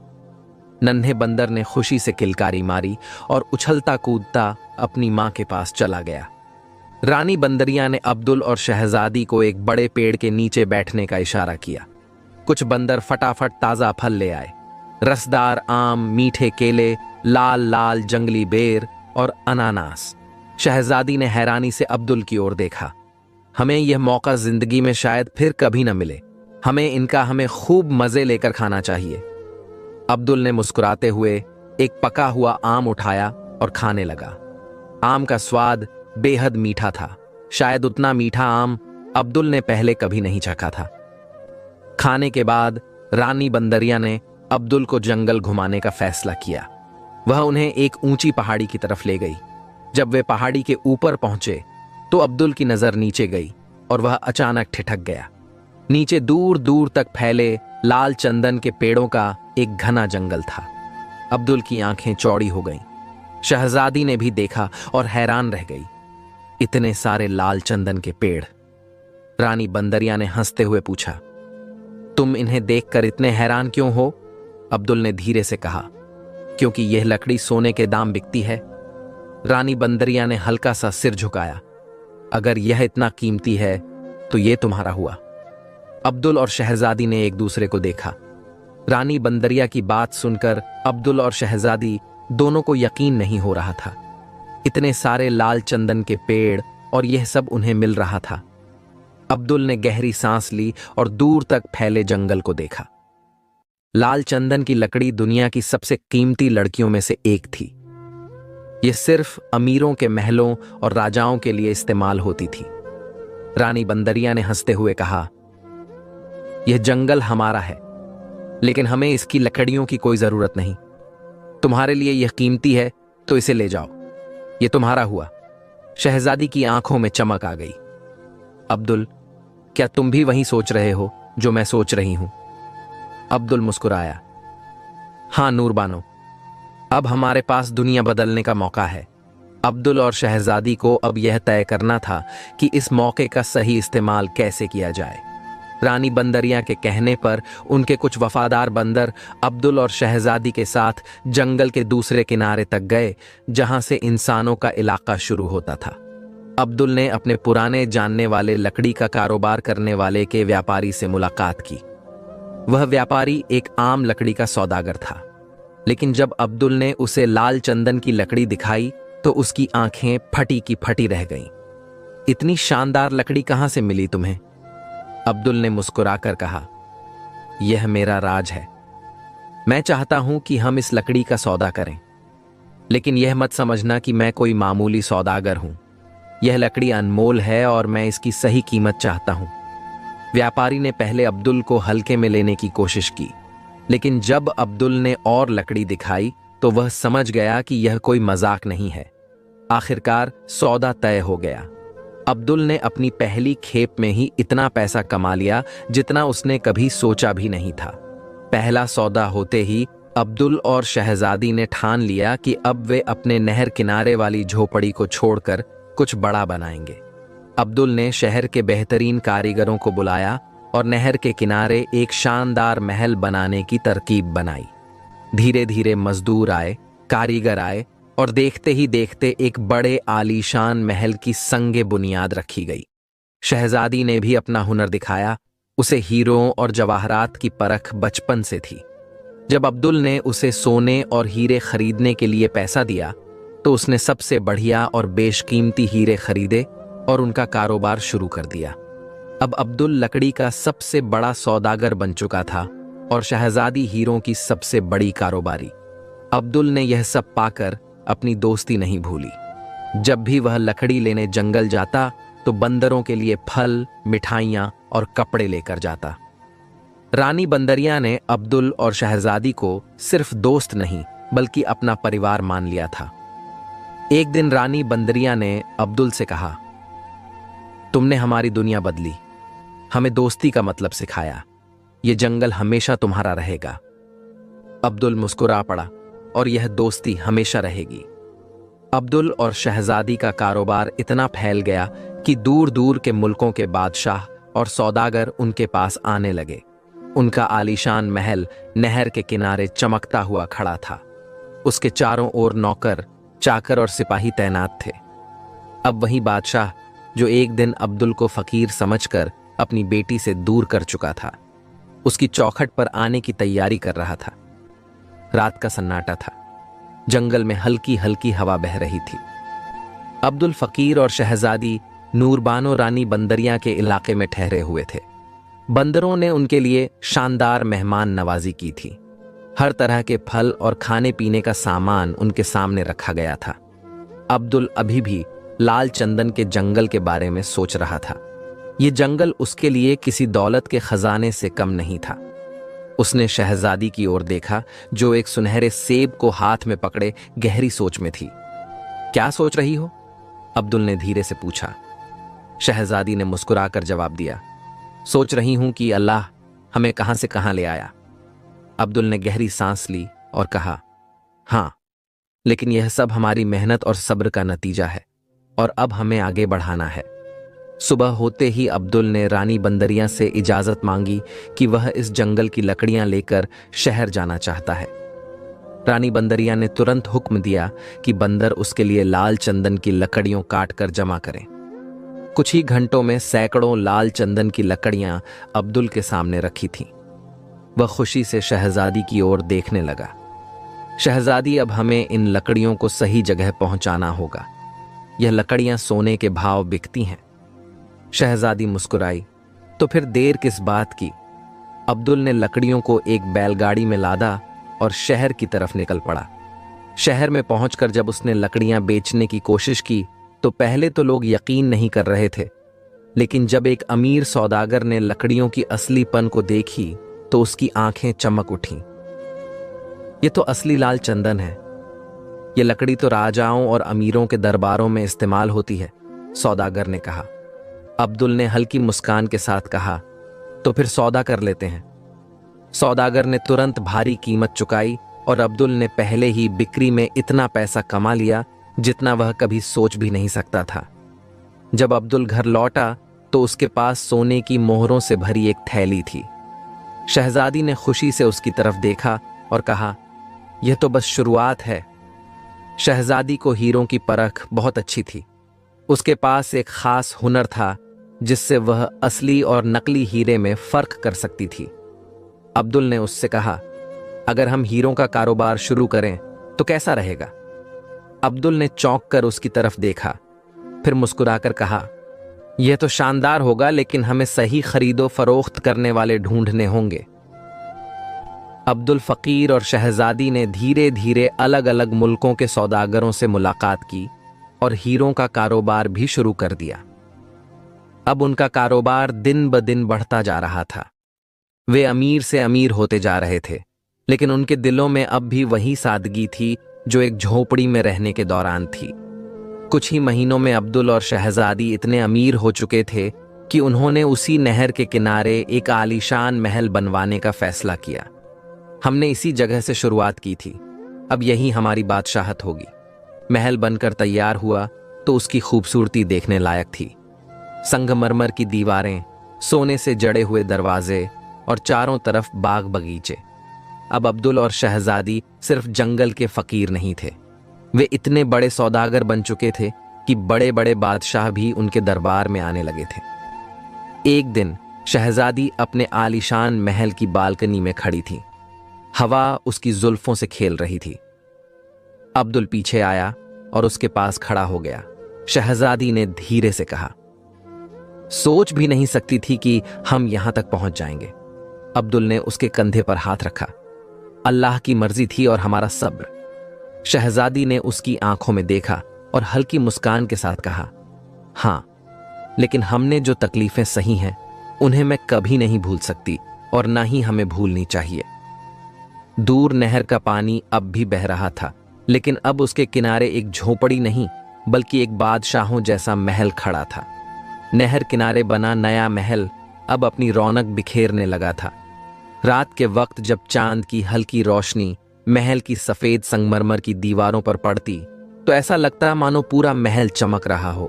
नन्हे बंदर ने खुशी से किलकारी मारी और उछलता कूदता अपनी मां के पास चला गया। रानी बंदरिया ने अब्दुल और शहजादी को एक बड़े पेड़ के नीचे बैठने का इशारा किया। कुछ बंदर फटाफट ताजा फल ले आए, रसदार आम, मीठे केले, लाल लाल जंगली बेर और अनानास। शहजादी ने हैरानी से अब्दुल की ओर देखा। हमें यह मौका जिंदगी में शायद फिर कभी न मिले। हमें खूब मजे लेकर खाना चाहिए। अब्दुल ने मुस्कुराते हुए एक पका हुआ आम उठाया और खाने लगा। आम का स्वाद बेहद मीठा था। शायद उतना मीठा आम अब्दुल ने पहले कभी नहीं चखा था। खाने के बाद रानी बंदरिया ने अब्दुल को जंगल घुमाने का फैसला किया। वह उन्हें एक ऊंची पहाड़ी की तरफ ले गई। जब वे पहाड़ी के ऊपर पहुंचे तो अब्दुल की नजर नीचे गई और वह अचानक ठिठक गया। नीचे दूर दूर तक फैले लाल चंदन के पेड़ों का एक घना जंगल था। अब्दुल की आंखें चौड़ी हो गईं। शहजादी ने भी देखा और हैरान रह गई। इतने सारे लाल चंदन के पेड़। रानी बंदरिया ने हंसते हुए पूछा, तुम इन्हें देखकर इतने हैरान क्यों हो? अब्दुल ने धीरे से कहा, क्योंकि यह लकड़ी सोने के दाम बिकती है। रानी बंदरिया ने हल्का सा सिर झुकाया। अगर यह इतना कीमती है तो यह तुम्हारा हुआ। अब्दुल और शहजादी ने एक दूसरे को देखा। रानी बंदरिया की बात सुनकर अब्दुल और शहजादी दोनों को यकीन नहीं हो रहा था। इतने सारे लाल चंदन के पेड़ और यह सब उन्हें मिल रहा था। अब्दुल ने गहरी सांस ली और दूर तक फैले जंगल को देखा। लाल चंदन की लकड़ी दुनिया की सबसे कीमती लड़कियों में से एक थी। यह सिर्फ अमीरों के महलों और राजाओं के लिए इस्तेमाल होती थी। रानी बंदरिया ने हंसते हुए कहा, यह जंगल हमारा है, लेकिन हमें इसकी लकड़ियों की कोई जरूरत नहीं। तुम्हारे लिए यह कीमती है तो इसे ले जाओ। यह तुम्हारा हुआ। शहजादी की आंखों में चमक आ गई। अब्दुल, क्या तुम भी वही सोच रहे हो जो मैं सोच रही हूं? अब्दुल मुस्कुराया। हां नूरबानो, अब हमारे पास दुनिया बदलने का मौका है। अब्दुल और शहजादी को अब यह तय करना था कि इस मौके का सही इस्तेमाल कैसे किया जाए। रानी बंदरिया के कहने पर उनके कुछ वफादार बंदर अब्दुल और शहजादी के साथ जंगल के दूसरे किनारे तक गए, जहां से इंसानों का इलाका शुरू होता था। अब्दुल ने अपने पुराने जानने वाले लकड़ी का कारोबार करने वाले के व्यापारी से मुलाकात की। वह व्यापारी एक आम लकड़ी का सौदागर था, लेकिन जब अब्दुल ने उसे लाल चंदन की लकड़ी दिखाई तो उसकी आंखें फटी की फटी रह गईं। इतनी शानदार लकड़ी कहां से मिली तुम्हें? अब्दुल ने मुस्कुराकर कहा, यह मेरा राज है। मैं चाहता हूं कि हम इस लकड़ी का सौदा करें, लेकिन यह मत समझना कि मैं कोई मामूली सौदागर हूं। यह लकड़ी अनमोल है और मैं इसकी सही कीमत चाहता हूं। व्यापारी ने पहले अब्दुल को हल्के में लेने की कोशिश की, लेकिन जब अब्दुल ने और लकड़ी दिखाई तो वह समझ गया कि यह कोई मजाक नहीं है। आखिरकार सौदा तय हो गया। अब्दुल ने अपनी पहली खेप में ही इतना पैसा कमा लिया जितना उसने कभी सोचा भी नहीं था। पहला सौदा होते ही अब्दुल और शहजादी ने ठान लिया कि अब वे अपने नहर किनारे वाली झोपड़ी को छोड़कर कुछ बड़ा बनाएंगे। अब्दुल ने शहर के बेहतरीन कारीगरों को बुलाया और नहर के किनारे एक शानदार महल बनाने की तरकीब बनाई। धीरे धीरे मजदूर आए, कारीगर आए और देखते ही देखते एक बड़े आलीशान महल की संगे बुनियाद रखी गई। शहजादी ने भी अपना हुनर दिखाया। उसे हीरों और जवाहरात की परख बचपन से थी। जब अब्दुल ने उसे सोने और हीरे खरीदने के लिए पैसा दिया तो उसने सबसे बढ़िया और बेशकीमती हीरे खरीदे और उनका कारोबार शुरू कर दिया। अब अब्दुल लकड़ी का सबसे बड़ा सौदागर बन चुका था और शहजादी हीरों की सबसे बड़ी कारोबारी। अब्दुल ने यह सब पाकर अपनी दोस्ती नहीं भूली। जब भी वह लकड़ी लेने जंगल जाता तो बंदरों के लिए फल, मिठाइयां और कपड़े लेकर जाता। रानी बंदरिया ने अब्दुल और शहजादी को सिर्फ दोस्त नहीं बल्कि अपना परिवार मान लिया था। एक दिन रानी बंदरिया ने अब्दुल से कहा, तुमने हमारी दुनिया बदली, हमें दोस्ती का मतलब सिखाया। यह जंगल हमेशा तुम्हारा रहेगा। अब्दुल मुस्कुरा पड़ा, और यह दोस्ती हमेशा रहेगी। अब्दुल और शहजादी का कारोबार इतना फैल गया कि दूर दूर के मुल्कों के बादशाह और सौदागर उनके पास आने लगे। उनका आलीशान महल नहर के किनारे चमकता हुआ खड़ा था। उसके चारों ओर नौकर, चाकर और सिपाही तैनात थे। अब वही बादशाह जो एक दिन अब्दुल को फकीर समझकर अपनी बेटी से दूर कर चुका था, उसकी चौखट पर आने की तैयारी कर रहा था। रात का सन्नाटा था। जंगल में हल्की हल्की हवा बह रही थी। अब्दुल फकीर और शहजादी नूरबानो रानी बंदरिया के इलाके में ठहरे हुए थे। बंदरों ने उनके लिए शानदार मेहमान नवाजी की थी। हर तरह के फल और खाने पीने का सामान उनके सामने रखा गया था। अब्दुल अभी भी लाल चंदन के जंगल के बारे में सोच रहा था। ये जंगल उसके लिए किसी दौलत के खजाने से कम नहीं था। उसने शहजादी की ओर देखा जो एक सुनहरे सेब को हाथ में पकड़े गहरी सोच में थी। क्या सोच रही हो? अब्दुल ने धीरे से पूछा। शहजादी ने मुस्कुराकर जवाब दिया, सोच रही हूं कि अल्लाह हमें कहां से कहां ले आया। अब्दुल ने गहरी सांस ली और कहा, हां, लेकिन यह सब हमारी मेहनत और सब्र का नतीजा है और अब हमें आगे बढ़ाना है। सुबह होते ही अब्दुल ने रानी बंदरिया से इजाजत मांगी कि वह इस जंगल की लकड़ियां लेकर शहर जाना चाहता है। रानी बंदरिया ने तुरंत हुक्म दिया कि बंदर उसके लिए लाल चंदन की लकड़ियों काट कर जमा करें। कुछ ही घंटों में सैकड़ों लाल चंदन की लकड़ियां अब्दुल के सामने रखी थीं। वह खुशी से शहजादी की ओर देखने लगा। शहजादी, अब हमें इन लकड़ियों को सही जगह पहुंचाना होगा। यह लकड़ियां सोने के भाव बिकती हैं। शहजादी मुस्कुराई, तो फिर देर किस बात की? अब्दुल ने लकड़ियों को एक बैलगाड़ी में लादा और शहर की तरफ निकल पड़ा। शहर में पहुंचकर जब उसने लकड़ियां बेचने की कोशिश की तो पहले तो लोग यकीन नहीं कर रहे थे, लेकिन जब एक अमीर सौदागर ने लकड़ियों की असलीपन को देखी तो उसकी आंखें चमक उठीं। ये तो असली लाल चंदन है। ये लकड़ी तो राजाओं और अमीरों के दरबारों में इस्तेमाल होती है, सौदागर ने कहा। अब्दुल ने हल्की मुस्कान के साथ कहा, तो फिर सौदा कर लेते हैं। सौदागर ने तुरंत भारी कीमत चुकाई और अब्दुल ने पहले ही बिक्री में इतना पैसा कमा लिया जितना वह कभी सोच भी नहीं सकता था। जब अब्दुल घर लौटा तो उसके पास सोने की मोहरों से भरी एक थैली थी। शहजादी ने खुशी से उसकी तरफ देखा और कहा, यह तो बस शुरुआत है। शहजादी को हीरों की परख बहुत अच्छी थी। उसके पास एक खास हुनर था जिससे वह असली और नकली हीरे में फर्क कर सकती थी। अब्दुल ने उससे कहा, अगर हम हीरों का कारोबार शुरू करें तो कैसा रहेगा? अब्दुल ने चौंक कर उसकी तरफ देखा, फिर मुस्कुराकर कहा, यह तो शानदार होगा, लेकिन हमें सही खरीदो फरोख्त करने वाले ढूंढने होंगे। अब्दुल फकीर और शहजादी ने धीरे धीरे अलग अलग मुल्कों के सौदागरों से मुलाकात की और हीरों का कारोबार भी शुरू कर दिया। अब उनका कारोबार दिन ब दिन बढ़ता जा रहा था। वे अमीर से अमीर होते जा रहे थे, लेकिन उनके दिलों में अब भी वही सादगी थी जो एक झोपड़ी में रहने के दौरान थी। कुछ ही महीनों में अब्दुल और शहजादी इतने अमीर हो चुके थे कि उन्होंने उसी नहर के किनारे एक आलीशान महल बनवाने का फैसला किया। हमने इसी जगह से शुरुआत की थी, अब यही हमारी बादशाहत होगी। महल बनकर तैयार हुआ तो उसकी खूबसूरती देखने लायक थी। संगमरमर की दीवारें, सोने से जड़े हुए दरवाजे और चारों तरफ बाग बगीचे। अब अब्दुल और शहजादी सिर्फ जंगल के फकीर नहीं थे, वे इतने बड़े सौदागर बन चुके थे कि बड़े बड़े बादशाह भी उनके दरबार में आने लगे थे। एक दिन शहजादी अपने आलीशान महल की बालकनी में खड़ी थी। हवा उसकी जुल्फों से खेल रही थी। अब्दुल पीछे आया और उसके पास खड़ा हो गया। शहजादी ने धीरे से कहा, सोच भी नहीं सकती थी कि हम यहां तक पहुंच जाएंगे। अब्दुल ने उसके कंधे पर हाथ रखा। अल्लाह की मर्जी थी और हमारा सब्र। शहजादी ने उसकी आंखों में देखा और हल्की मुस्कान के साथ कहा, हां, लेकिन हमने जो तकलीफें सही हैं उन्हें मैं कभी नहीं भूल सकती और ना ही हमें भूलनी चाहिए। दूर नहर का पानी अब भी बह रहा था, लेकिन अब उसके किनारे एक झोपड़ी नहीं बल्कि एक बादशाहों जैसा महल खड़ा था। नहर किनारे बना नया महल अब अपनी रौनक बिखेरने लगा था। रात के वक्त जब चांद की हल्की रोशनी महल की सफेद संगमरमर की दीवारों पर पड़ती तो ऐसा लगता मानो पूरा महल चमक रहा हो।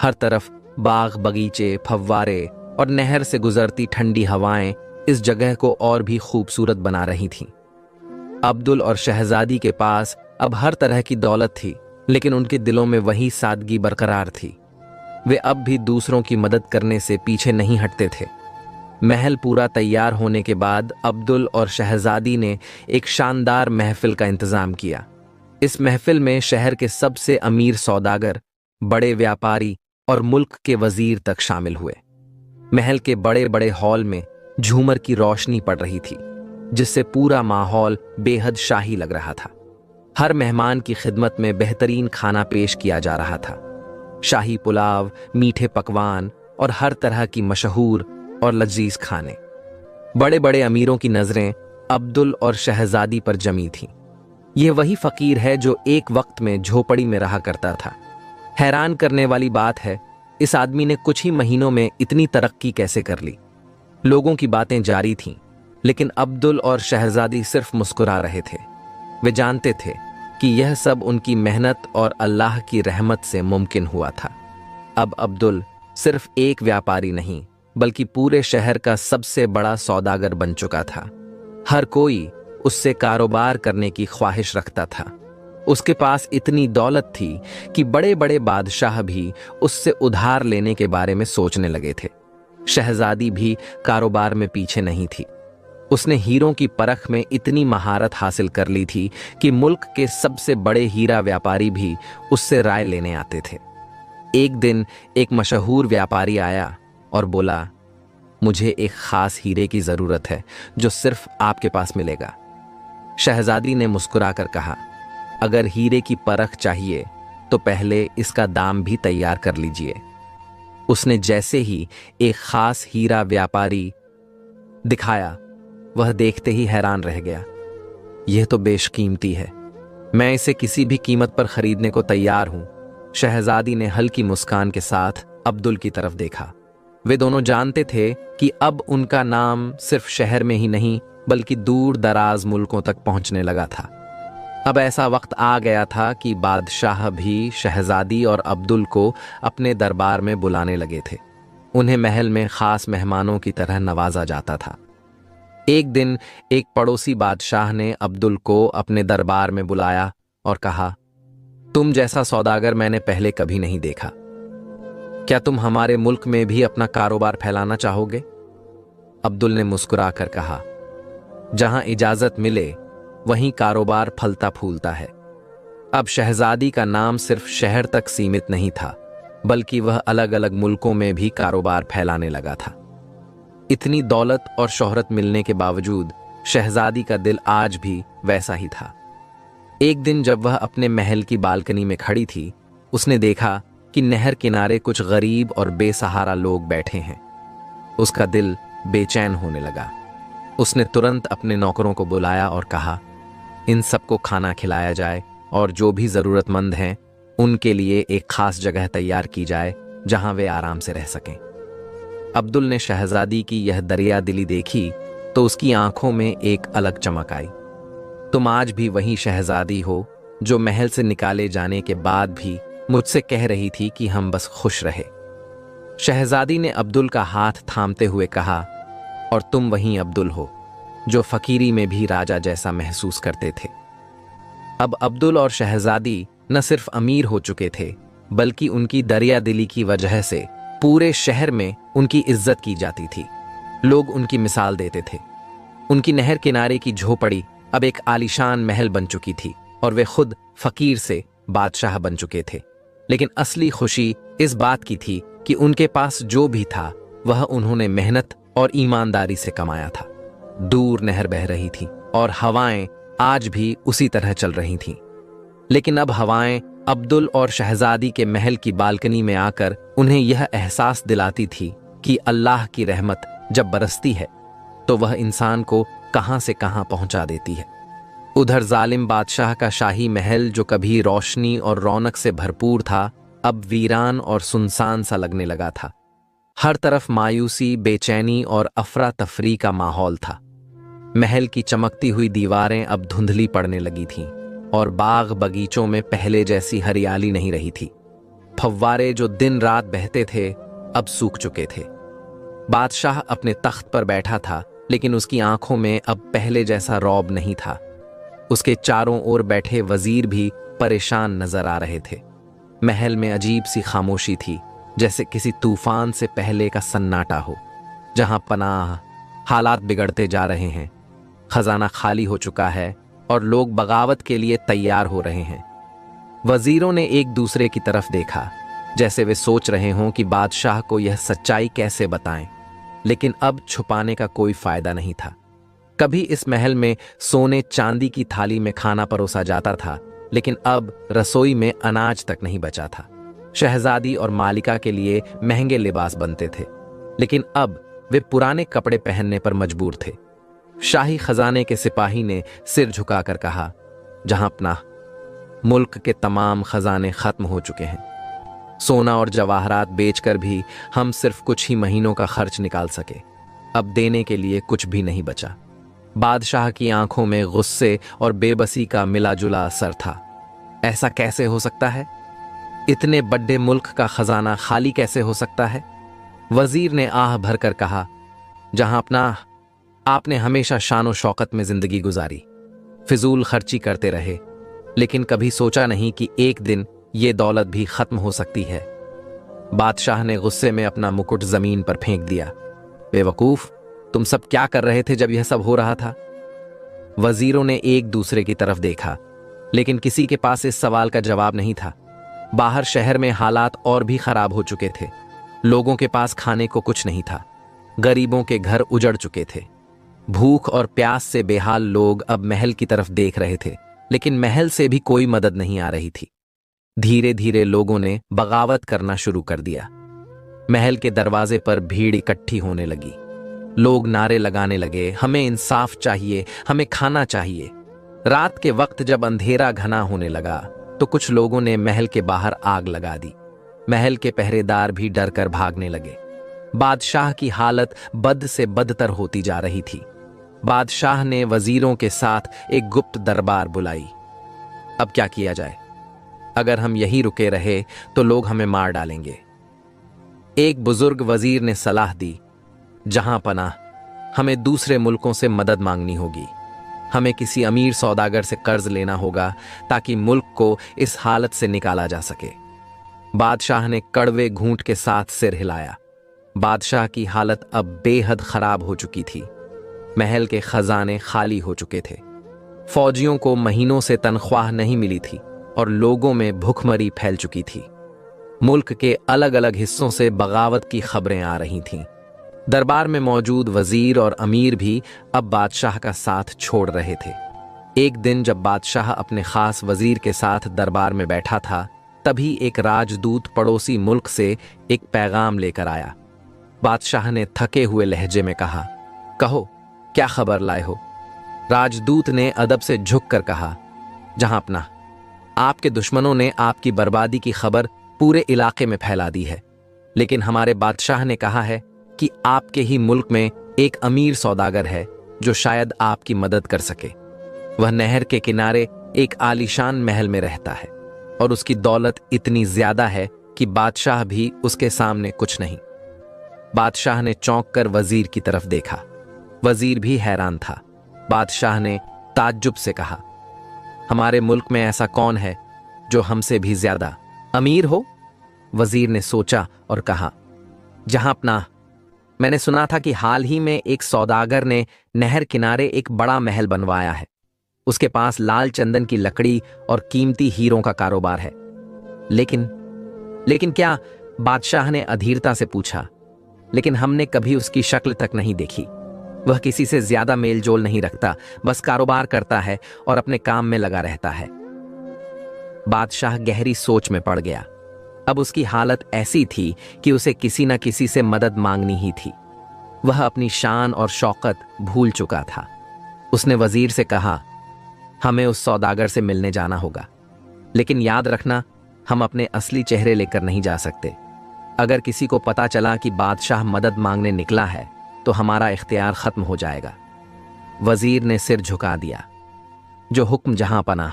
हर तरफ बाग बगीचे, फव्वारे और नहर से गुजरती ठंडी हवाएं इस जगह को और भी खूबसूरत बना रही थीं। अब्दुल और शहजादी के पास अब हर तरह की दौलत थी, लेकिन उनके दिलों में वही सादगी बरकरार थी। वे अब भी दूसरों की मदद करने से पीछे नहीं हटते थे। महल पूरा तैयार होने के बाद अब्दुल और शहजादी ने एक शानदार महफिल का इंतजाम किया। इस महफिल में शहर के सबसे अमीर सौदागर, बड़े व्यापारी और मुल्क के वजीर तक शामिल हुए। महल के बड़े बड़े हॉल में झूमर की रोशनी पड़ रही थी, जिससे पूरा माहौल बेहद शाही लग रहा था। हर मेहमान की खिदमत में बेहतरीन खाना पेश किया जा रहा था। शाही पुलाव, मीठे पकवान और हर तरह की मशहूर और लजीज खाने। बड़े बड़े अमीरों की नजरें अब्दुल और शहजादी पर जमी थीं। यह वही फकीर है जो एक वक्त में झोपड़ी में रहा करता था। हैरान करने वाली बात है, इस आदमी ने कुछ ही महीनों में इतनी तरक्की कैसे कर ली। लोगों की बातें जारी थीं, लेकिन अब्दुल और शहजादी सिर्फ मुस्कुरा रहे थे। वे जानते थे कि यह सब उनकी मेहनत और अल्लाह की रहमत से मुमकिन हुआ था। अब अब्दुल सिर्फ एक व्यापारी नहीं, बल्कि पूरे शहर का सबसे बड़ा सौदागर बन चुका था। हर कोई उससे कारोबार करने की ख्वाहिश रखता था। उसके पास इतनी दौलत थी कि बड़े बड़े बादशाह भी उससे उधार लेने के बारे में सोचने लगे थे। शहजादी भी कारोबार में पीछे नहीं थी। उसने हीरों की परख में इतनी महारत हासिल कर ली थी कि मुल्क के सबसे बड़े हीरा व्यापारी भी उससे राय लेने आते थे। एक दिन एक मशहूर व्यापारी आया और बोला, मुझे एक खास हीरे की जरूरत है जो सिर्फ आपके पास मिलेगा। शहजादी ने मुस्कुराकर कहा, अगर हीरे की परख चाहिए तो पहले इसका दाम भी तैयार कर लीजिए। उसने जैसे ही एक खास हीरा व्यापारी दिखाया, वह देखते ही हैरान रह गया। यह तो बेशकीमती है, मैं इसे किसी भी कीमत पर खरीदने को तैयार हूं। शहजादी ने हल्की मुस्कान के साथ अब्दुल की तरफ देखा। वे दोनों जानते थे कि अब उनका नाम सिर्फ शहर में ही नहीं, बल्कि दूर दराज मुल्कों तक पहुंचने लगा था। अब ऐसा वक्त आ गया था कि बादशाह भी शहजादी और अब्दुल को अपने दरबार में बुलाने लगे थे। उन्हें महल में खास मेहमानों की तरह नवाजा जाता था। एक दिन एक पड़ोसी बादशाह ने अब्दुल को अपने दरबार में बुलाया और कहा, तुम जैसा सौदागर मैंने पहले कभी नहीं देखा। क्या तुम हमारे मुल्क में भी अपना कारोबार फैलाना चाहोगे? अब्दुल ने मुस्कुराकर कहा, जहां इजाजत मिले वहीं कारोबार फलता फूलता है। अब शहजादी का नाम सिर्फ शहर तक सीमित नहीं था, बल्कि वह अलग अलग मुल्कों में भी कारोबार फैलाने लगा था। इतनी दौलत और शोहरत मिलने के बावजूद शहजादी का दिल आज भी वैसा ही था। एक दिन जब वह अपने महल की बालकनी में खड़ी थी, उसने देखा कि नहर किनारे कुछ गरीब और बेसहारा लोग बैठे हैं। उसका दिल बेचैन होने लगा। उसने तुरंत अपने नौकरों को बुलाया और कहा, इन सबको खाना खिलाया जाए और जो भी जरूरतमंद हैं उनके लिए एक खास जगह तैयार की जाए जहां वे आराम से रह सकें। अब्दुल ने शहजादी की यह दरिया दिली देखी तो उसकी आंखों में एक अलग चमक आई। तुम आज भी वही शहजादी हो जो महल से निकाले जाने के बाद भी मुझसे कह रही थी कि हम बस खुश रहे। शहजादी ने अब्दुल का हाथ थामते हुए कहा, और तुम वही अब्दुल हो जो फकीरी में भी राजा जैसा महसूस करते थे। अब अब्दुल और शहजादी न सिर्फ अमीर हो चुके थे, बल्कि उनकी दरिया दिली की वजह से पूरे शहर में उनकी इज्जत की जाती थी। लोग उनकी मिसाल देते थे। उनकी नहर किनारे की झोपड़ी अब एक आलीशान महल बन चुकी थी और वे खुद फकीर से बादशाह बन चुके थे। लेकिन असली खुशी इस बात की थी कि उनके पास जो भी था वह उन्होंने मेहनत और ईमानदारी से कमाया था। दूर नहर बह रही थी और हवाएं आज भी उसी तरह चल रही थीं। लेकिन अब हवाएं अब्दुल और शहजादी के महल की बालकनी में आकर उन्हें यह एहसास दिलाती थी कि अल्लाह की रहमत जब बरसती है तो वह इंसान को कहां से कहां पहुंचा देती है। उधर जालिम बादशाह का शाही महल जो कभी रोशनी और रौनक से भरपूर था, अब वीरान और सुनसान सा लगने लगा था। हर तरफ मायूसी, बेचैनी और अफरा तफरी का माहौल था। महल की चमकती हुई दीवारें अब धुंधली पड़ने लगी थीं और बाग बगीचों में पहले जैसी हरियाली नहीं रही थी। फव्वारे जो दिन रात बहते थे अब सूख चुके थे। बादशाह अपने तख्त पर बैठा था, लेकिन उसकी आंखों में अब पहले जैसा रौब नहीं था। उसके चारों ओर बैठे वजीर भी परेशान नजर आ रहे थे। महल में अजीब सी खामोशी थी, जैसे किसी तूफान से पहले का सन्नाटा हो। जहां पनाह हालात बिगड़ते जा रहे हैं, खजाना खाली हो चुका है और लोग बगावत के लिए तैयार हो रहे हैं। वजीरों ने एक दूसरे की तरफ देखा, जैसे वे सोच रहे हों कि बादशाह को यह सच्चाई कैसे बताएं, लेकिन अब छुपाने का कोई फायदा नहीं था। कभी इस महल में सोने चांदी की थाली में खाना परोसा जाता था, लेकिन अब रसोई में अनाज तक नहीं बचा था। शहजादी और मालिका के लिए महंगे लिबास बनते थे, लेकिन अब वे पुराने कपड़े पहनने पर मजबूर थे। शाही खजाने के सिपाही ने सिर झुकाकर कहा, जहां अपना मुल्क के तमाम खजाने खत्म हो चुके हैं। सोना और जवाहरात बेचकर भी हम सिर्फ कुछ ही महीनों का खर्च निकाल सके। अब देने के लिए कुछ भी नहीं बचा। बादशाह की आंखों में गुस्से और बेबसी का मिला जुला असर था। ऐसा कैसे हो सकता है? इतने बड़े मुल्क का खजाना खाली कैसे हो सकता है? वजीर ने आह भरकर कहा, जहां अपना आपने हमेशा शानो शौकत में जिंदगी गुजारी, फिजूल खर्ची करते रहे, लेकिन कभी सोचा नहीं कि एक दिन ये दौलत भी खत्म हो सकती है। बादशाह ने गुस्से में अपना मुकुट जमीन पर फेंक दिया। बेवकूफ, तुम सब क्या कर रहे थे जब यह सब हो रहा था? वजीरों ने एक दूसरे की तरफ देखा, लेकिन किसी के पास इस सवाल का जवाब नहीं था। बाहर शहर में हालात और भी खराब हो चुके थे। लोगों के पास खाने को कुछ नहीं था। गरीबों के घर उजड़ चुके थे। भूख और प्यास से बेहाल लोग अब महल की तरफ देख रहे थे, लेकिन महल से भी कोई मदद नहीं आ रही थी। धीरे धीरे लोगों ने बगावत करना शुरू कर दिया। महल के दरवाजे पर भीड़ इकट्ठी होने लगी। लोग नारे लगाने लगे, हमें इंसाफ चाहिए, हमें खाना चाहिए। रात के वक्त जब अंधेरा घना होने लगा तो कुछ लोगों ने महल के बाहर आग लगा दी। महल के पहरेदार भी डर कर भागने लगे। बादशाह की हालत बद से बदतर होती जा रही थी। बादशाह ने वजीरों के साथ एक गुप्त दरबार बुलाई। अब क्या किया जाए? अगर हम यहीं रुके रहे तो लोग हमें मार डालेंगे। एक बुजुर्ग वजीर ने सलाह दी, जहां पनाह, हमें दूसरे मुल्कों से मदद मांगनी होगी। हमें किसी अमीर सौदागर से कर्ज लेना होगा ताकि मुल्क को इस हालत से निकाला जा सके। बादशाह ने कड़वे घूंट के साथ सिर हिलाया। बादशाह की हालत अब बेहद खराब हो चुकी थी। महल के खजाने खाली हो चुके थे। फौजियों को महीनों से तनख्वाह नहीं मिली थी और लोगों में भुखमरी फैल चुकी थी। मुल्क के अलग अलग हिस्सों से बगावत की खबरें आ रही थीं। दरबार में मौजूद वजीर और अमीर भी अब बादशाह का साथ छोड़ रहे थे। एक दिन जब बादशाह अपने खास वजीर के साथ दरबार में बैठा था, तभी एक राजदूत पड़ोसी मुल्क से एक पैगाम लेकर आया। बादशाह ने थके हुए लहजे में कहा, कहो, क्या खबर लाए हो? राजदूत ने अदब से झुककर कहा, जहां अपना, आपके दुश्मनों ने आपकी बर्बादी की खबर पूरे इलाके में फैला दी है, लेकिन हमारे बादशाह ने कहा है कि आपके ही मुल्क में एक अमीर सौदागर है जो शायद आपकी मदद कर सके। वह नहर के किनारे एक आलीशान महल में रहता है और उसकी दौलत इतनी ज्यादा है कि बादशाह भी उसके सामने कुछ नहीं। बादशाह ने चौंक कर वजीर की तरफ देखा। वजीर भी हैरान था। बादशाह ने ताज्जुब से कहा, हमारे मुल्क में ऐसा कौन है जो हमसे भी ज्यादा अमीर हो? वजीर ने सोचा और कहा, जहां अपना, मैंने सुना था कि हाल ही में एक सौदागर ने नहर किनारे एक बड़ा महल बनवाया है। उसके पास लाल चंदन की लकड़ी और कीमती हीरों का कारोबार है। लेकिन क्या? बादशाह ने अधीरता से पूछा। लेकिन हमने कभी उसकी शक्ल तक नहीं देखी। वह किसी से ज्यादा मेलजोल नहीं रखता, बस कारोबार करता है और अपने काम में लगा रहता है। बादशाह गहरी सोच में पड़ गया। अब उसकी हालत ऐसी थी कि उसे किसी न किसी से मदद मांगनी ही थी। वह अपनी शान और शौकत भूल चुका था। उसने वजीर से कहा, हमें उस सौदागर से मिलने जाना होगा, लेकिन याद रखना, हम अपने असली चेहरे लेकर नहीं जा सकते। अगर किसी को पता चला कि बादशाह मदद मांगने निकला है तो हमारा इख्तियार खत्म हो जाएगा। वजीर ने सिर झुका दिया। जो हुक्म जहां पनाह।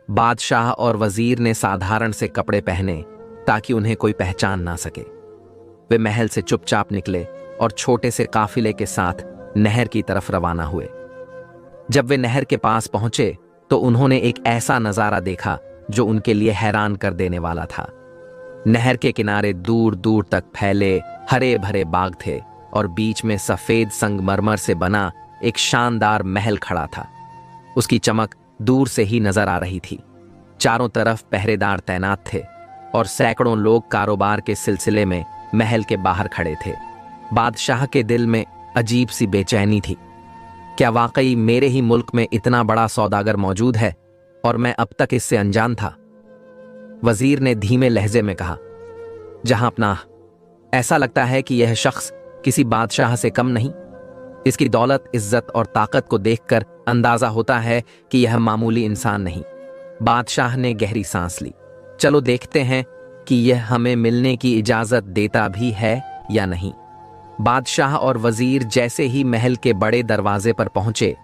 बादशाह और वजीर ने साधारण से कपड़े पहने ताकि उन्हें कोई पहचान ना सके। वे महल से चुपचाप निकले और छोटे से काफिले के साथ नहर की तरफ रवाना हुए। जब वे नहर के पास पहुंचे तो उन्होंने एक ऐसा नजारा देखा जो उनके लिए हैरान कर देने वाला था। नहर के किनारे दूर दूर तक फैले हरे भरे बाग थे और बीच में सफेद संगमरमर से बना एक शानदार महल खड़ा था। उसकी चमक दूर से ही नजर आ रही थी। चारों तरफ पहरेदार तैनात थे और सैकड़ों लोग कारोबार के सिलसिले में महल के बाहर खड़े थे। बादशाह के दिल में अजीब सी बेचैनी थी। क्या वाकई मेरे ही मुल्क में इतना बड़ा सौदागर मौजूद है और मैं अब तक इससे अनजान था? वजीर ने धीमे लहजे में कहा, जहां अपना, ऐसा लगता है कि यह शख्स किसी बादशाह से कम नहीं। इसकी दौलत, इज्जत और ताकत को देखकर अंदाजा होता है कि यह मामूली इंसान नहीं। बादशाह ने गहरी सांस ली। चलो देखते हैं कि यह हमें मिलने की इजाजत देता भी है या नहीं। बादशाह और वजीर जैसे ही महल के बड़े दरवाजे पर पहुंचे,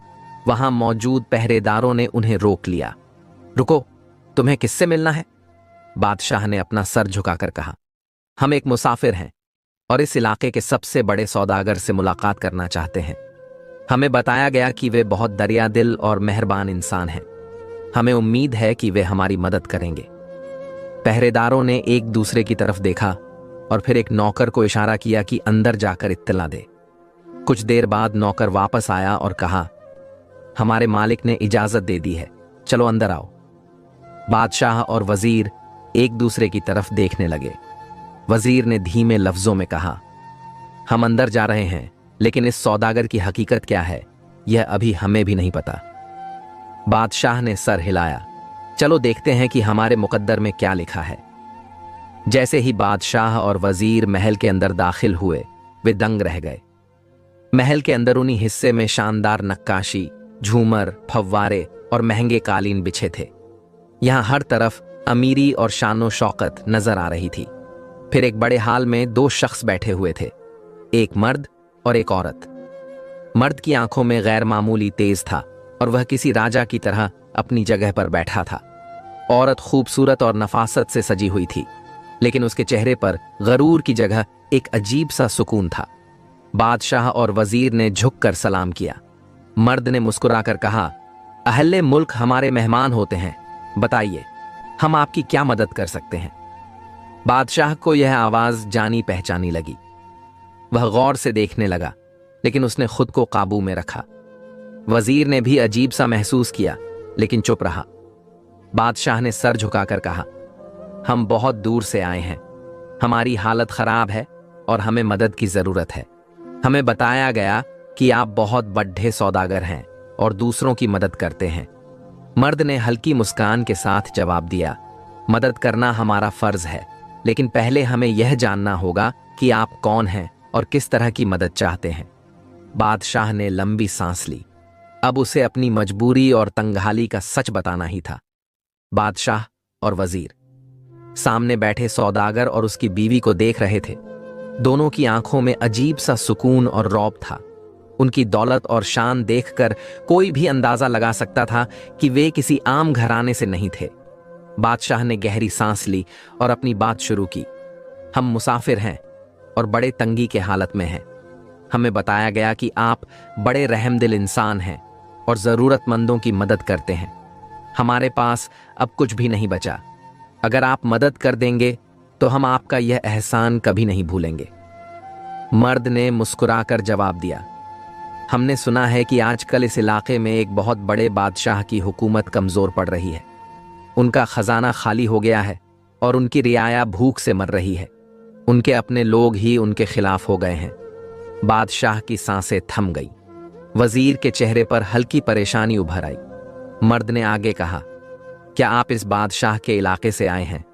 वहां मौजूद पहरेदारों ने उन्हें रोक लिया। रुको, तुम्हें किससे मिलना है? बादशाह ने अपना सर झुकाकर कहा, हम एक मुसाफिर हैं और इस इलाके के सबसे बड़े सौदागर से मुलाकात करना चाहते हैं। हमें बताया गया कि वे बहुत दरिया दिल और मेहरबान इंसान हैं। हमें उम्मीद है कि वे हमारी मदद करेंगे। पहरेदारों ने एक दूसरे की तरफ देखा और फिर एक नौकर को इशारा किया कि अंदर जाकर इत्तला दे। कुछ देर बाद नौकर वापस आया और कहा, हमारे मालिक ने इजाजत दे दी है, चलो अंदर आओ। बादशाह और वजीर एक दूसरे की तरफ देखने लगे। वजीर ने धीमे लफ्जों में कहा, हम अंदर जा रहे हैं, लेकिन इस सौदागर की हकीकत क्या है यह अभी हमें भी नहीं पता। बादशाह ने सर हिलाया, चलो देखते हैं कि हमारे मुकद्दर में क्या लिखा है। जैसे ही बादशाह और वजीर महल के अंदर दाखिल हुए, वे दंग रह गए। महल के अंदरूनी हिस्से में शानदार नक्काशी, झूमर, फव्वारे और महंगे कालीन बिछे थे। यहां हर तरफ अमीरी और शानो शौकत नजर आ रही थी। फिर एक बड़े हाल में दो शख्स बैठे हुए थे, एक मर्द और एक औरत। मर्द की आंखों में गैर मामूली तेज था और वह किसी राजा की तरह अपनी जगह पर बैठा था। औरत खूबसूरत और नफासत से सजी हुई थी, लेकिन उसके चेहरे पर गरूर की जगह एक अजीब सा सुकून था। बादशाह और वजीर ने झुककर सलाम किया। मर्द ने मुस्कुराकर कहा, अहले मुल्क हमारे मेहमान होते हैं, बताइए हम आपकी क्या मदद कर सकते हैं। बादशाह को यह आवाज जानी पहचानी लगी। वह गौर से देखने लगा, लेकिन उसने खुद को काबू में रखा। वजीर ने भी अजीब सा महसूस किया, लेकिन चुप रहा। बादशाह ने सर झुकाकर कहा, हम बहुत दूर से आए हैं, हमारी हालत खराब है और हमें मदद की जरूरत है। हमें बताया गया कि आप बहुत बड्ढे सौदागर हैं और दूसरों की मदद करते हैं। मर्द ने हल्की मुस्कान के साथ जवाब दिया, मदद करना हमारा फर्ज है, लेकिन पहले हमें यह जानना होगा कि आप कौन हैं और किस तरह की मदद चाहते हैं। बादशाह ने लंबी सांस ली। अब उसे अपनी मजबूरी और तंगहाली का सच बताना ही था। बादशाह और वजीर सामने बैठे सौदागर और उसकी बीवी को देख रहे थे। दोनों की आंखों में अजीब सा सुकून और रौब था। उनकी दौलत और शान देखकर कोई भी अंदाजा लगा सकता था कि वे किसी आम घराने से नहीं थे। बादशाह ने गहरी सांस ली और अपनी बात शुरू की, हम मुसाफिर हैं और बड़े तंगी के हालत में हैं। हमें बताया गया कि आप बड़े रहमदिल इंसान हैं और जरूरतमंदों की मदद करते हैं। हमारे पास अब कुछ भी नहीं बचा। अगर आप मदद कर देंगे तो हम आपका यह एहसान कभी नहीं भूलेंगे। मर्द ने मुस्कुराकर जवाब दिया, हमने सुना है कि आजकल इस इलाके में एक बहुत बड़े बादशाह की हुकूमत कमजोर पड़ रही है। उनका खजाना खाली हो गया है और उनकी रियाया भूख से मर रही है। उनके अपने लोग ही उनके खिलाफ हो गए हैं। बादशाह की सांसें थम गई। वजीर के चेहरे पर हल्की परेशानी उभर आई। मर्द ने आगे कहा, क्या आप इस बादशाह के इलाके से आए हैं?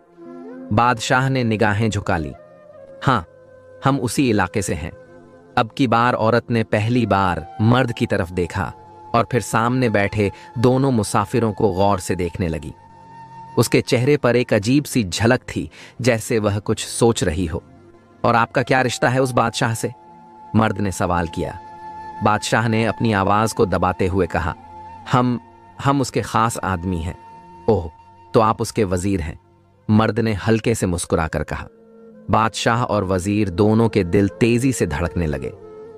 बादशाह ने निगाहें झुका ली। हां, हम उसी इलाके से हैं। अब की बार औरत ने पहली बार मर्द की तरफ देखा और फिर सामने बैठे दोनों मुसाफिरों को गौर से देखने लगी। उसके चेहरे पर एक अजीब सी झलक थी, जैसे वह कुछ सोच रही हो। और आपका क्या रिश्ता है उस बादशाह से? मर्द ने सवाल किया। बादशाह ने अपनी आवाज को दबाते हुए कहा, हम उसके खास आदमी हैं। ओह, तो आप उसके वजीर हैं। मर्द ने हल्के से मुस्कुराकर कहा। बादशाह और वजीर दोनों के दिल तेजी से धड़कने लगे।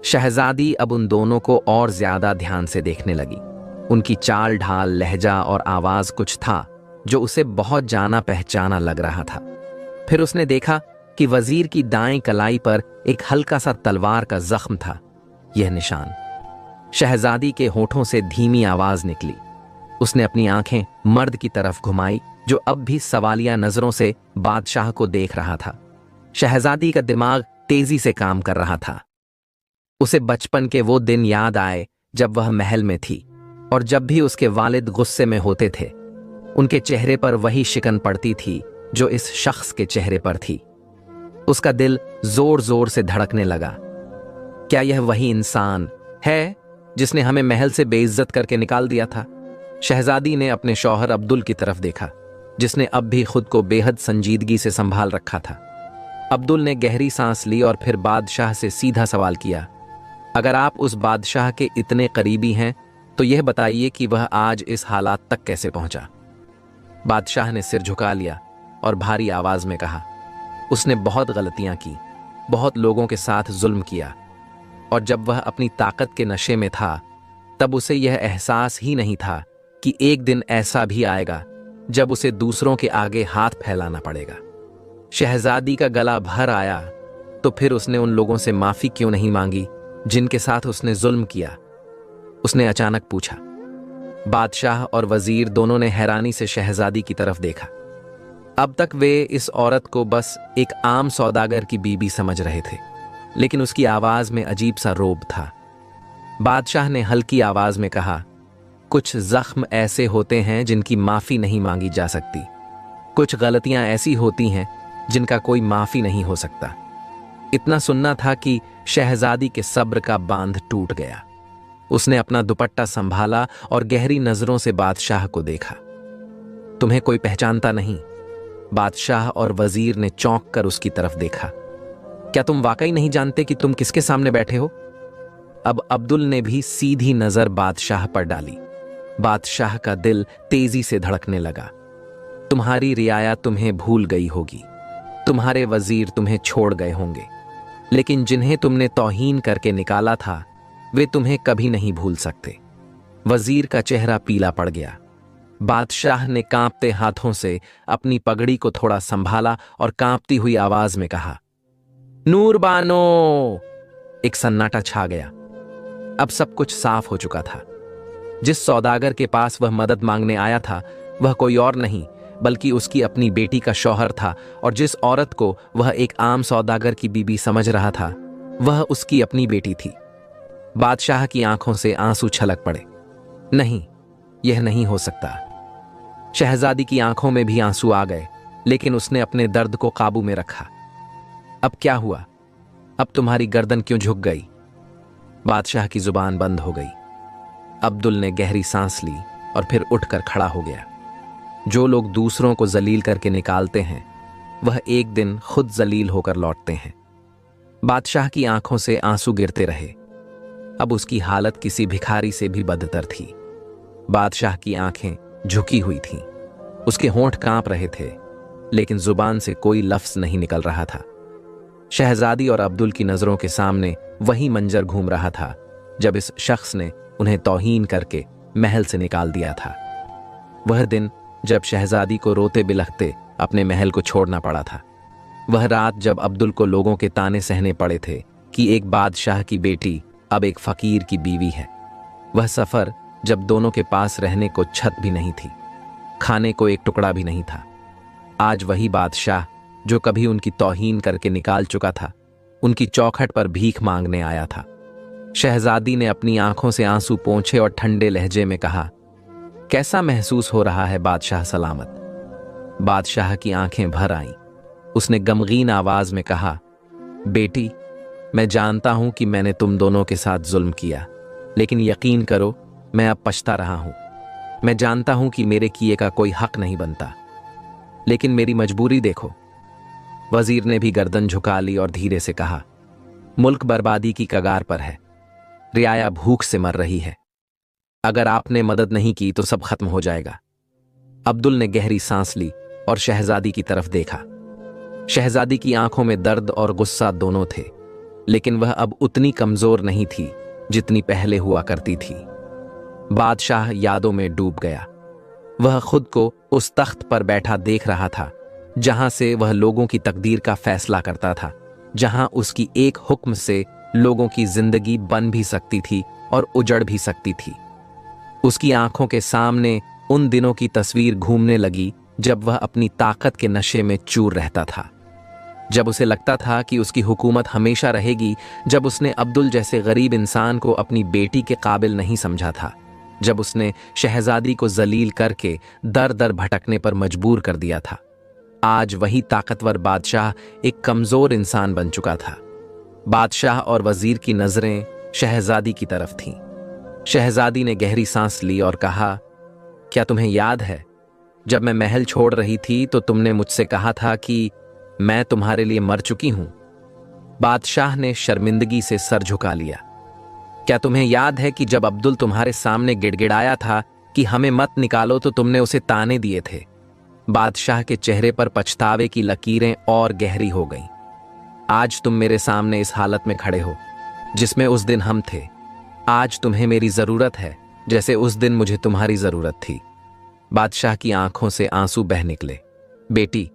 शहजादी अब उन दोनों को और ज्यादा ध्यान से देखने लगी। उनकी चाल ढाल, लहजा और आवाज कुछ था जो उसे बहुत जाना पहचाना लग रहा था। फिर उसने देखा कि वजीर की दाएं कलाई पर एक हल्का सा तलवार का जख्म था। यह निशान। शहजादी के होठों से धीमी आवाज निकली। उसने अपनी आंखें मर्द की तरफ घुमाई जो अब भी सवालिया नजरों से बादशाह को देख रहा था। शहजादी का दिमाग तेजी से काम कर रहा था। उसे बचपन के वो दिन याद आए जब वह महल में थी और जब भी उसके वालिद गुस्से में होते थे उनके चेहरे पर वही शिकन पड़ती थी जो इस शख्स के चेहरे पर थी। उसका दिल जोर जोर से धड़कने लगा। क्या यह वही इंसान है जिसने हमें महल से बेइज्जत करके निकाल दिया था? शहजादी ने अपने शौहर अब्दुल की तरफ देखा जिसने अब भी खुद को बेहद संजीदगी से संभाल रखा था। अब्दुल ने गहरी सांस ली और फिर बादशाह से सीधा सवाल किया, अगर आप उस बादशाह के इतने करीबी हैं तो यह बताइए कि वह आज इस हालात तक कैसे पहुंचा? बादशाह ने सिर झुका लिया और भारी आवाज में कहा, उसने बहुत गलतियां की, बहुत लोगों के साथ जुल्म किया, और जब वह अपनी ताकत के नशे में था तब उसे यह एहसास ही नहीं था कि एक दिन ऐसा भी आएगा जब उसे दूसरों के आगे हाथ फैलाना पड़ेगा। शहजादी का गला भर आया। तो फिर उसने उन लोगों से माफी क्यों नहीं मांगी जिनके साथ उसने जुल्म किया? उसने अचानक पूछा। बादशाह और वजीर दोनों ने हैरानी से शहजादी की तरफ देखा। अब तक वे इस औरत को बस एक आम सौदागर की बीबी समझ रहे थे, लेकिन उसकी आवाज में अजीब सा रोब था। बादशाह ने हल्की आवाज में कहा, कुछ जख्म ऐसे होते हैं जिनकी माफी नहीं मांगी जा सकती। कुछ गलतियां ऐसी होती हैं जिनका कोई माफी नहीं हो सकता। इतना सुनना था कि शहजादी के सब्र का बांध टूट गया। उसने अपना दुपट्टा संभाला और गहरी नजरों से बादशाह को देखा। तुम्हें कोई पहचानता नहीं? बादशाह और वजीर ने चौंक कर उसकी तरफ देखा। क्या तुम वाकई नहीं जानते कि तुम किसके सामने बैठे हो? अब अब्दुल ने भी सीधी नजर बादशाह पर डाली। बादशाह का दिल तेजी से धड़कने लगा। तुम्हारी रियाया तुम्हें भूल गई होगी, तुम्हारे वजीर तुम्हें छोड़ गए होंगे, लेकिन जिन्हें तुमने तौहीन करके निकाला था वे तुम्हें कभी नहीं भूल सकते। वजीर का चेहरा पीला पड़ गया। बादशाह ने कांपते हाथों से अपनी पगड़ी को थोड़ा संभाला और कांपती हुई आवाज में कहा, नूरबानो। एक सन्नाटा छा गया। अब सब कुछ साफ हो चुका था। जिस सौदागर के पास वह मदद मांगने आया था वह कोई और नहीं बल्कि उसकी अपनी बेटी का शौहर था, और जिस औरत को वह एक आम सौदागर की बीबी समझ रहा था वह उसकी अपनी बेटी थी। बादशाह की आंखों से आंसू छलक पड़े। नहीं, यह नहीं हो सकता। शहजादी की आंखों में भी आंसू आ गए, लेकिन उसने अपने दर्द को काबू में रखा। अब क्या हुआ? अब तुम्हारी गर्दन क्यों झुक गई? बादशाह की जुबान बंद हो गई। अब्दुल ने गहरी सांस ली और फिर उठकर खड़ा हो गया। जो लोग दूसरों को जलील करके निकालते हैं वह एक दिन खुद जलील होकर लौटते हैं। बादशाह की आंखों से आंसू गिरते रहे। अब उसकी हालत किसी भिखारी से भी बदतर थी। बादशाह की आंखें झुकी हुई थीं। उसके होंठ कांप रहे थे, लेकिन जुबान से कोई लफ्ज नहीं निकल रहा था। शहजादी और अब्दुल की नजरों के सामने वही मंजर घूम रहा था जब इस शख्स ने उन्हें तौहीन करके महल से निकाल दिया था। वह दिन जब शहजादी को रोते बिलखते अपने महल को छोड़ना पड़ा था। वह रात जब अब्दुल को लोगों के ताने सहने पड़े थे कि एक बादशाह की बेटी अब एक फकीर की बीवी है। वह सफर जब दोनों के पास रहने को छत भी नहीं थी, खाने को एक टुकड़ा भी नहीं था। आज वही बादशाह जो कभी उनकी तौहीन करके निकाल चुका था उनकी चौखट पर भीख मांगने आया था। शहजादी ने अपनी आंखों से आंसू पोंछे और ठंडे लहजे में कहा, कैसा महसूस हो रहा है बादशाह सलामत? बादशाह की आंखें भर आईं। उसने गमगीन आवाज में कहा, बेटी, मैं जानता हूं कि मैंने तुम दोनों के साथ जुल्म किया, लेकिन यकीन करो मैं अब पछता रहा हूं। मैं जानता हूं कि मेरे किए का कोई हक नहीं बनता, लेकिन मेरी मजबूरी देखो। वजीर ने भी गर्दन झुका ली और धीरे से कहा, मुल्क बर्बादी की कगार पर है, रियाया भूख से मर रही है। अगर आपने मदद नहीं की तो सब खत्म हो जाएगा। अब्दुल ने गहरी सांस ली और शहजादी की तरफ देखा। शहजादी की आंखों में दर्द और गुस्सा दोनों थे, लेकिन वह अब उतनी कमजोर नहीं थी जितनी पहले हुआ करती थी। बादशाह यादों में डूब गया। वह खुद को उस तख्त पर बैठा देख रहा था जहां से वह लोगों की तकदीर का फैसला करता था, जहां उसकी एक हुक्म से लोगों की जिंदगी बन भी सकती थी और उजड़ भी सकती थी। उसकी आंखों के सामने उन दिनों की तस्वीर घूमने लगी जब वह अपनी ताकत के नशे में चूर रहता था, जब उसे लगता था कि उसकी हुकूमत हमेशा रहेगी, जब उसने अब्दुल जैसे गरीब इंसान को अपनी बेटी के काबिल नहीं समझा था, जब उसने शहजादी को जलील करके दर दर भटकने पर मजबूर कर दिया था। आज वही ताकतवर बादशाह एक कमजोर इंसान बन चुका था। बादशाह और वजीर की नजरें शहजादी की तरफ थीं। शहजादी ने गहरी सांस ली और कहा, क्या तुम्हें याद है जब मैं महल छोड़ रही थी तो तुमने मुझसे कहा था कि मैं तुम्हारे लिए मर चुकी हूं? बादशाह ने शर्मिंदगी से सर झुका लिया। क्या तुम्हें याद है कि जब अब्दुल तुम्हारे सामने गिड़गिड़ाया था कि हमें मत निकालो तो तुमने उसे ताने दिए थे? बादशाह के चेहरे पर पछतावे की लकीरें और गहरी हो गईं। आज तुम मेरे सामने इस हालत में खड़े हो जिसमें उस दिन हम थे। आज तुम्हें मेरी जरूरत है जैसे उस दिन मुझे तुम्हारी जरूरत थी। बादशाह की आंखों से आंसू बह निकले। बेटी,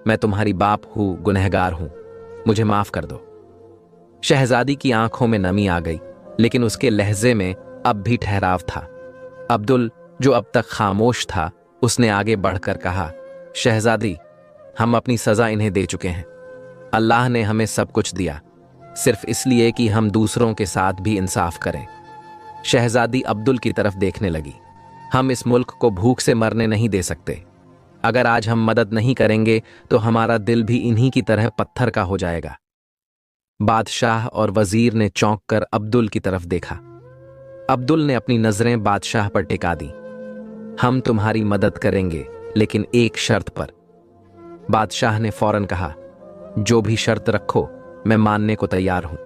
मैं तुम्हारी बाप हूं, गुनहगार हूं, मुझे माफ कर दो। शहजादी की आंखों में नमी आ गई, लेकिन उसके लहजे में अब भी ठहराव था। अब्दुल, जो अब तक खामोश था, उसने आगे बढ़कर कहा, शहजादी, हम अपनी सजा इन्हें दे चुके हैं। अल्लाह ने हमें सब कुछ दिया सिर्फ इसलिए कि हम दूसरों के साथ भी इंसाफ करें। शहजादी अब्दुल की तरफ देखने लगी। हम इस मुल्क को भूख से मरने नहीं दे सकते। अगर आज हम मदद नहीं करेंगे तो हमारा दिल भी इन्हीं की तरह पत्थर का हो जाएगा। बादशाह और वजीर ने चौंक कर अब्दुल की तरफ देखा। अब्दुल ने अपनी नजरें बादशाह पर टिका दी। हम तुम्हारी मदद करेंगे, लेकिन एक शर्त पर। बादशाह ने फौरन कहा, जो भी शर्त रखो मैं मानने को तैयार हूं।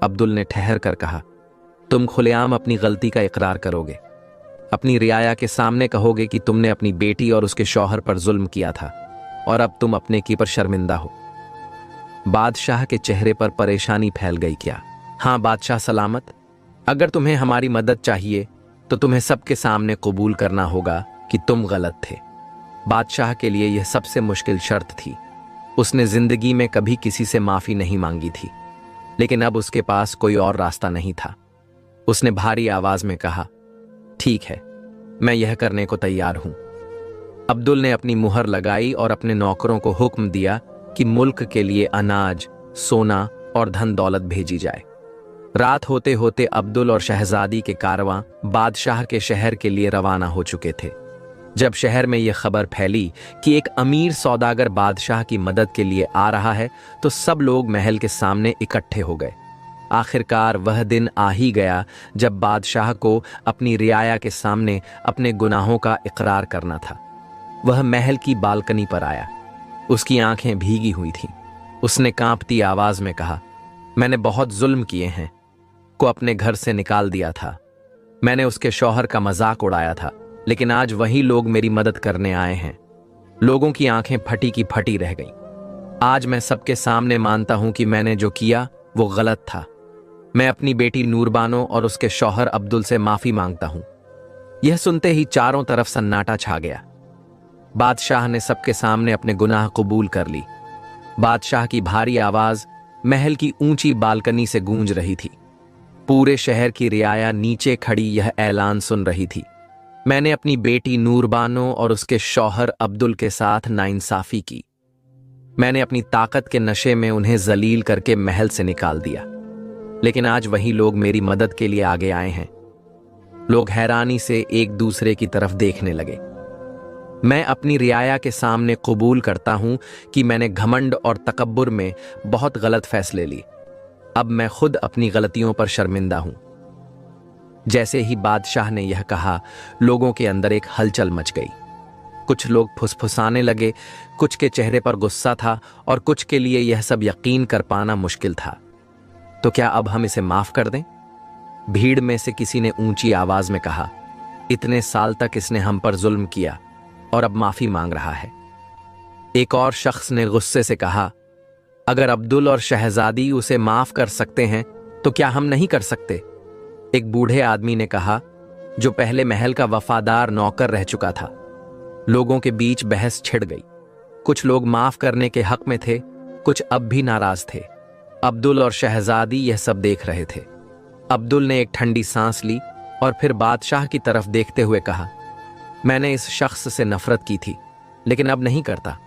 अब्दुल ने ठहर कर कहा, तुम खुलेआम अपनी गलती का इकरार करोगे, अपनी रियाया के सामने कहोगे कि तुमने अपनी बेटी और उसके शौहर पर जुल्म किया था और अब तुम अपने की पर शर्मिंदा हो। बादशाह के चेहरे पर परेशानी फैल गई। क्या? हां बादशाह सलामत, अगर तुम्हें हमारी मदद चाहिए तो तुम्हें सबके सामने कबूल करना होगा कि तुम गलत थे। बादशाह के लिए यह सबसे मुश्किल शर्त थी। उसने जिंदगी में कभी किसी से माफी नहीं मांगी थी, लेकिन अब उसके पास कोई और रास्ता नहीं था। उसने भारी आवाज में कहा, ठीक है, मैं यह करने को तैयार हूं। अब्दुल ने अपनी मुहर लगाई और अपने नौकरों को हुक्म दिया कि मुल्क के लिए अनाज, सोना और धन दौलत भेजी जाए। रात होते होते अब्दुल और शहजादी के कारवां बादशाह के शहर के लिए रवाना हो चुके थे। जब शहर में यह खबर फैली कि एक अमीर सौदागर बादशाह की मदद के लिए आ रहा है, तो सब लोग महल के सामने इकट्ठे हो गए। आखिरकार वह दिन आ ही गया जब बादशाह को अपनी रियाया के सामने अपने गुनाहों का इकरार करना था। वह महल की बालकनी पर आया। उसकी आंखें भीगी हुई थीं। उसने कांपती आवाज में कहा, मैंने बहुत जुल्म किए हैं, को अपने घर से निकाल दिया था। मैंने उसके शौहर का मजाक उड़ाया था, लेकिन आज वही लोग मेरी मदद करने आए हैं। लोगों की आंखें फटी की फटी रह गईं। आज मैं सबके सामने मानता हूं कि मैंने जो किया वो गलत था। मैं अपनी बेटी नूरबानो और उसके शौहर अब्दुल से माफी मांगता हूं। यह सुनते ही चारों तरफ सन्नाटा छा गया। बादशाह ने सबके सामने अपने गुनाह कबूल कर ली। बादशाह की भारी आवाज महल की ऊंची बालकनी से गूंज रही थी। पूरे शहर की रियाया नीचे खड़ी यह ऐलान सुन रही थी, मैंने अपनी बेटी नूरबानो और उसके शौहर अब्दुल के साथ नाइंसाफी की। मैंने अपनी ताकत के नशे में उन्हें जलील करके महल से निकाल दिया, लेकिन आज वही लोग मेरी मदद के लिए आगे आए हैं। लोग हैरानी से एक दूसरे की तरफ देखने लगे। मैं अपनी रियाया के सामने कबूल करता हूं कि मैंने घमंड और तकब्बुर में बहुत गलत फैसले लिए। अब मैं खुद अपनी गलतियों पर शर्मिंदा हूं। जैसे ही बादशाह ने यह कहा, लोगों के अंदर एक हलचल मच गई। कुछ लोग फुसफुसाने लगे, कुछ के चेहरे पर गुस्सा था और कुछ के लिए यह सब यकीन कर पाना मुश्किल था। तो क्या अब हम इसे माफ कर दें? भीड़ में से किसी ने ऊंची आवाज में कहा, इतने साल तक इसने हम पर जुल्म किया और अब माफी मांग रहा है। एक और शख्स ने गुस्से से कहा, अगर अब्दुल और शहजादी उसे माफ कर सकते हैं तो क्या हम नहीं कर सकते? एक बूढ़े आदमी ने कहा, जो पहले महल का वफादार नौकर रह चुका था। लोगों के बीच बहस छिड़ गई। कुछ लोग माफ करने के हक में थे, कुछ अब भी नाराज थे। अब्दुल और शहजादी यह सब देख रहे थे। अब्दुल ने एक ठंडी सांस ली और फिर बादशाह की तरफ देखते हुए कहा, मैंने इस शख्स से नफरत की थी, लेकिन अब नहीं करता।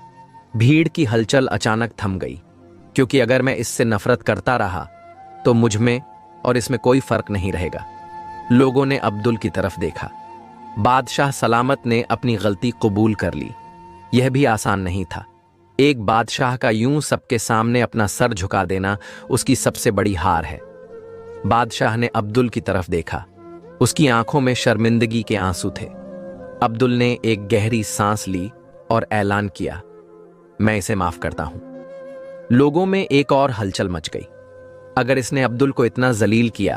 भीड़ की हलचल अचानक थम गई, क्योंकि अगर मैं इससे नफरत करता रहा तो मुझ में और इसमें कोई फर्क नहीं रहेगा। लोगों ने अब्दुल की तरफ देखा। बादशाह सलामत ने अपनी गलती कबूल कर ली। यह भी आसान नहीं था। एक बादशाह का यूं सबके सामने अपना सर झुका देना उसकी सबसे बड़ी हार है। बादशाह ने अब्दुल की तरफ देखा। उसकी आंखों में शर्मिंदगी के आंसू थे। अब्दुल ने एक गहरी सांस ली और ऐलान किया, मैं इसे माफ करता हूं। लोगों में एक और हलचल मच गई। अगर इसने अब्दुल को इतना जलील किया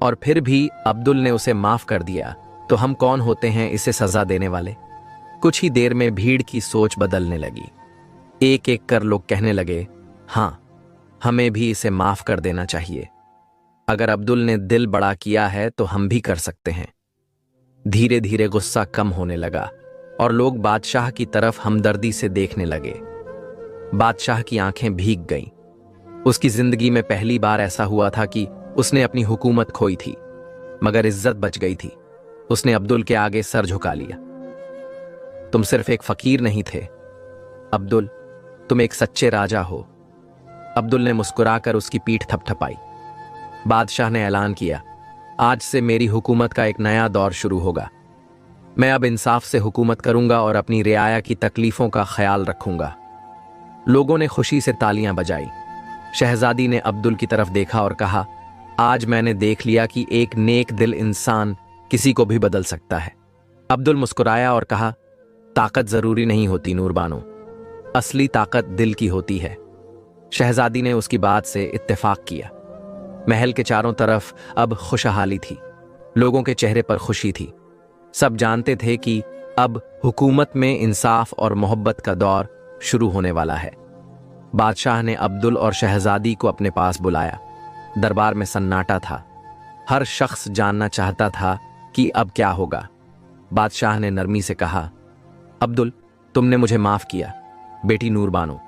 और फिर भी अब्दुल ने उसे माफ कर दिया, तो हम कौन होते हैं इसे सजा देने वाले? कुछ ही देर में भीड़ की सोच बदलने लगी। एक एक कर लोग कहने लगे, हां, हमें भी इसे माफ कर देना चाहिए। अगर अब्दुल ने दिल बड़ा किया है तो हम भी कर सकते हैं। धीरे धीरे गुस्सा कम होने लगा और लोग बादशाह की तरफ हमदर्दी से देखने लगे। बादशाह की आंखें भीग गईं। उसकी जिंदगी में पहली बार ऐसा हुआ था कि उसने अपनी हुकूमत खोई थी, मगर इज्जत बच गई थी। उसने अब्दुल के आगे सर झुका लिया। तुम सिर्फ एक फकीर नहीं थे अब्दुल, तुम एक सच्चे राजा हो। अब्दुल ने मुस्कुराकर उसकी पीठ थपथपाई। बादशाह ने ऐलान किया, आज से मेरी हुकूमत का एक नया दौर शुरू होगा। मैं अब इंसाफ से हुकूमत करूंगा और अपनी रियाया की तकलीफों का ख्याल रखूंगा। लोगों ने खुशी से तालियां बजाई। शहजादी ने अब्दुल की तरफ देखा और कहा, आज मैंने देख लिया कि एक नेक दिल इंसान किसी को भी बदल सकता है। अब्दुल मुस्कुराया और कहा, ताकत जरूरी नहीं होती नूरबानो, असली ताकत दिल की होती है। शहजादी ने उसकी बात से इत्तेफाक किया। महल के चारों तरफ अब खुशहाली थी। लोगों के चेहरे पर खुशी थी। सब जानते थे कि अब हुकूमत में इंसाफ और मोहब्बत का दौर शुरू होने वाला है। बादशाह ने अब्दुल और शहजादी को अपने पास बुलाया। दरबार में सन्नाटा था। हर शख्स जानना चाहता था कि अब क्या होगा। बादशाह ने नरमी से कहा, अब्दुल, तुमने मुझे माफ किया। बेटी नूरबानो,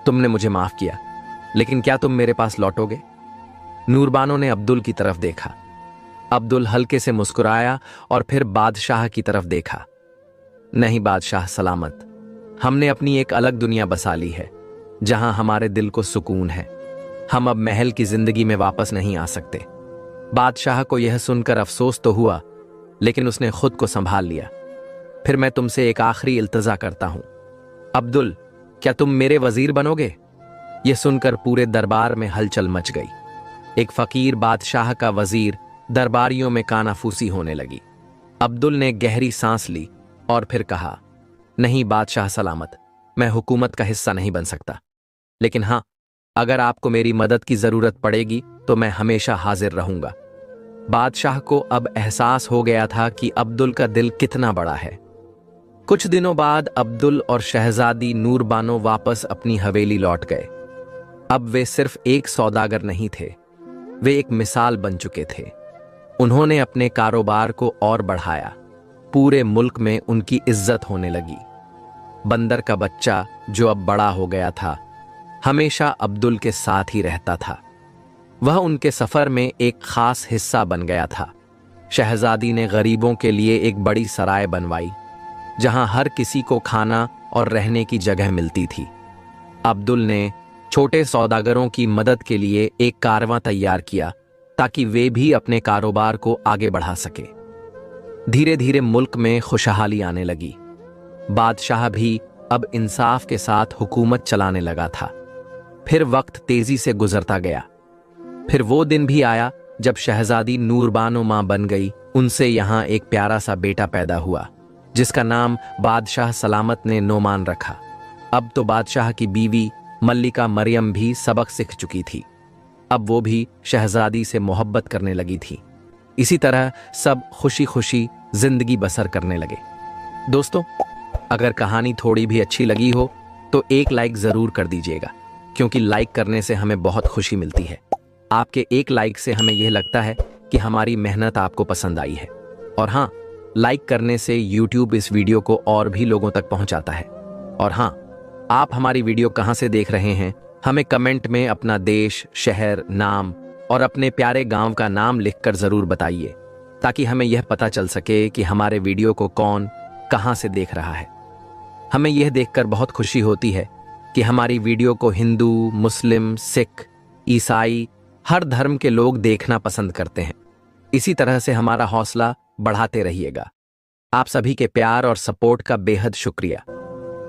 तुमने मुझे माफ किया, लेकिन क्या तुम मेरे पास लौटोगे? नूरबानो ने अब्दुल की तरफ देखा। अब्दुल हल्के से मुस्कुराया और फिर बादशाह की तरफ देखा। नहीं बादशाह सलामत, हमने अपनी एक अलग दुनिया बसा ली है, जहां हमारे दिल को सुकून है। हम अब महल की जिंदगी में वापस नहीं आ सकते। बादशाह को यह सुनकर अफसोस तो हुआ, लेकिन उसने खुद को संभाल लिया। फिर मैं तुमसे एक आखिरी इल्तजा करता हूं अब्दुल, क्या तुम मेरे वजीर बनोगे? यह सुनकर पूरे दरबार में हलचल मच गई। एक फकीर बादशाह का वजीर, दरबारियों में कानाफूसी होने लगी। अब्दुल ने गहरी सांस ली और फिर कहा, नहीं बादशाह सलामत, मैं हुकूमत का हिस्सा नहीं बन सकता, लेकिन हां, अगर आपको मेरी मदद की जरूरत पड़ेगी तो मैं हमेशा हाजिर रहूंगा। बादशाह को अब एहसास हो गया था कि अब्दुल का दिल कितना बड़ा है। कुछ दिनों बाद अब्दुल और शहजादी नूरबानो वापस अपनी हवेली लौट गए। अब वे सिर्फ एक सौदागर नहीं थे, वे एक मिसाल बन चुके थे। उन्होंने अपने कारोबार को और बढ़ाया। पूरे मुल्क में उनकी इज्जत होने लगी। बंदर का बच्चा, जो अब बड़ा हो गया था, हमेशा अब्दुल के साथ ही रहता था। वह उनके सफर में एक खास हिस्सा बन गया था। शहजादी ने गरीबों के लिए एक बड़ी सराय बनवाई, जहां हर किसी को खाना और रहने की जगह मिलती थी। अब्दुल ने छोटे सौदागरों की मदद के लिए एक कारवां तैयार किया, ताकि वे भी अपने कारोबार को आगे बढ़ा सके। धीरे धीरे मुल्क में खुशहाली आने लगी। बादशाह भी अब इंसाफ के साथ हुकूमत चलाने लगा था। फिर वक्त तेजी से गुजरता गया। फिर वो दिन भी आया जब शहजादी नूरबानो मां बन गई। उनसे यहां एक प्यारा सा बेटा पैदा हुआ, जिसका नाम बादशाह सलामत ने नोमान रखा। अब तो बादशाह की बीवी मल्लिका मरियम भी सबक सीख चुकी थी। अब वो भी शहजादी से मोहब्बत करने लगी थी। इसी तरह सब खुशी खुशी जिंदगी बसर करने लगे। दोस्तों, अगर कहानी थोड़ी भी अच्छी लगी हो तो एक लाइक जरूर कर दीजिएगा, क्योंकि लाइक करने से हमें बहुत खुशी मिलती है। आपके एक लाइक से हमें यह लगता है कि हमारी मेहनत आपको पसंद आई है। और हाँ, लाइक करने से YouTube इस वीडियो को और भी लोगों तक पहुंचाता है। और हाँ, आप हमारी वीडियो कहां से देख रहे हैं, हमें कमेंट में अपना देश, शहर, नाम और अपने प्यारे गांव का नाम लिखकर जरूर बताइए, ताकि हमें यह पता चल सके कि हमारे वीडियो को कौन कहां से देख रहा है। हमें यह देखकर बहुत खुशी होती है कि हमारी वीडियो को हिंदू, मुस्लिम, सिख, ईसाई, हर धर्म के लोग देखना पसंद करते हैं। इसी तरह से हमारा हौसला बढ़ाते रहिएगा। आप सभी के प्यार और सपोर्ट का बेहद शुक्रिया।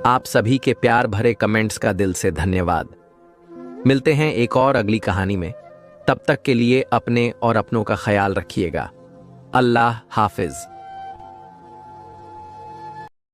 आप सभी के प्यार भरे कमेंट्स का दिल से धन्यवाद। मिलते हैं एक और अगली कहानी में। तब तक के लिए अपने और अपनों का ख्याल रखिएगा। अल्लाह हाफिज।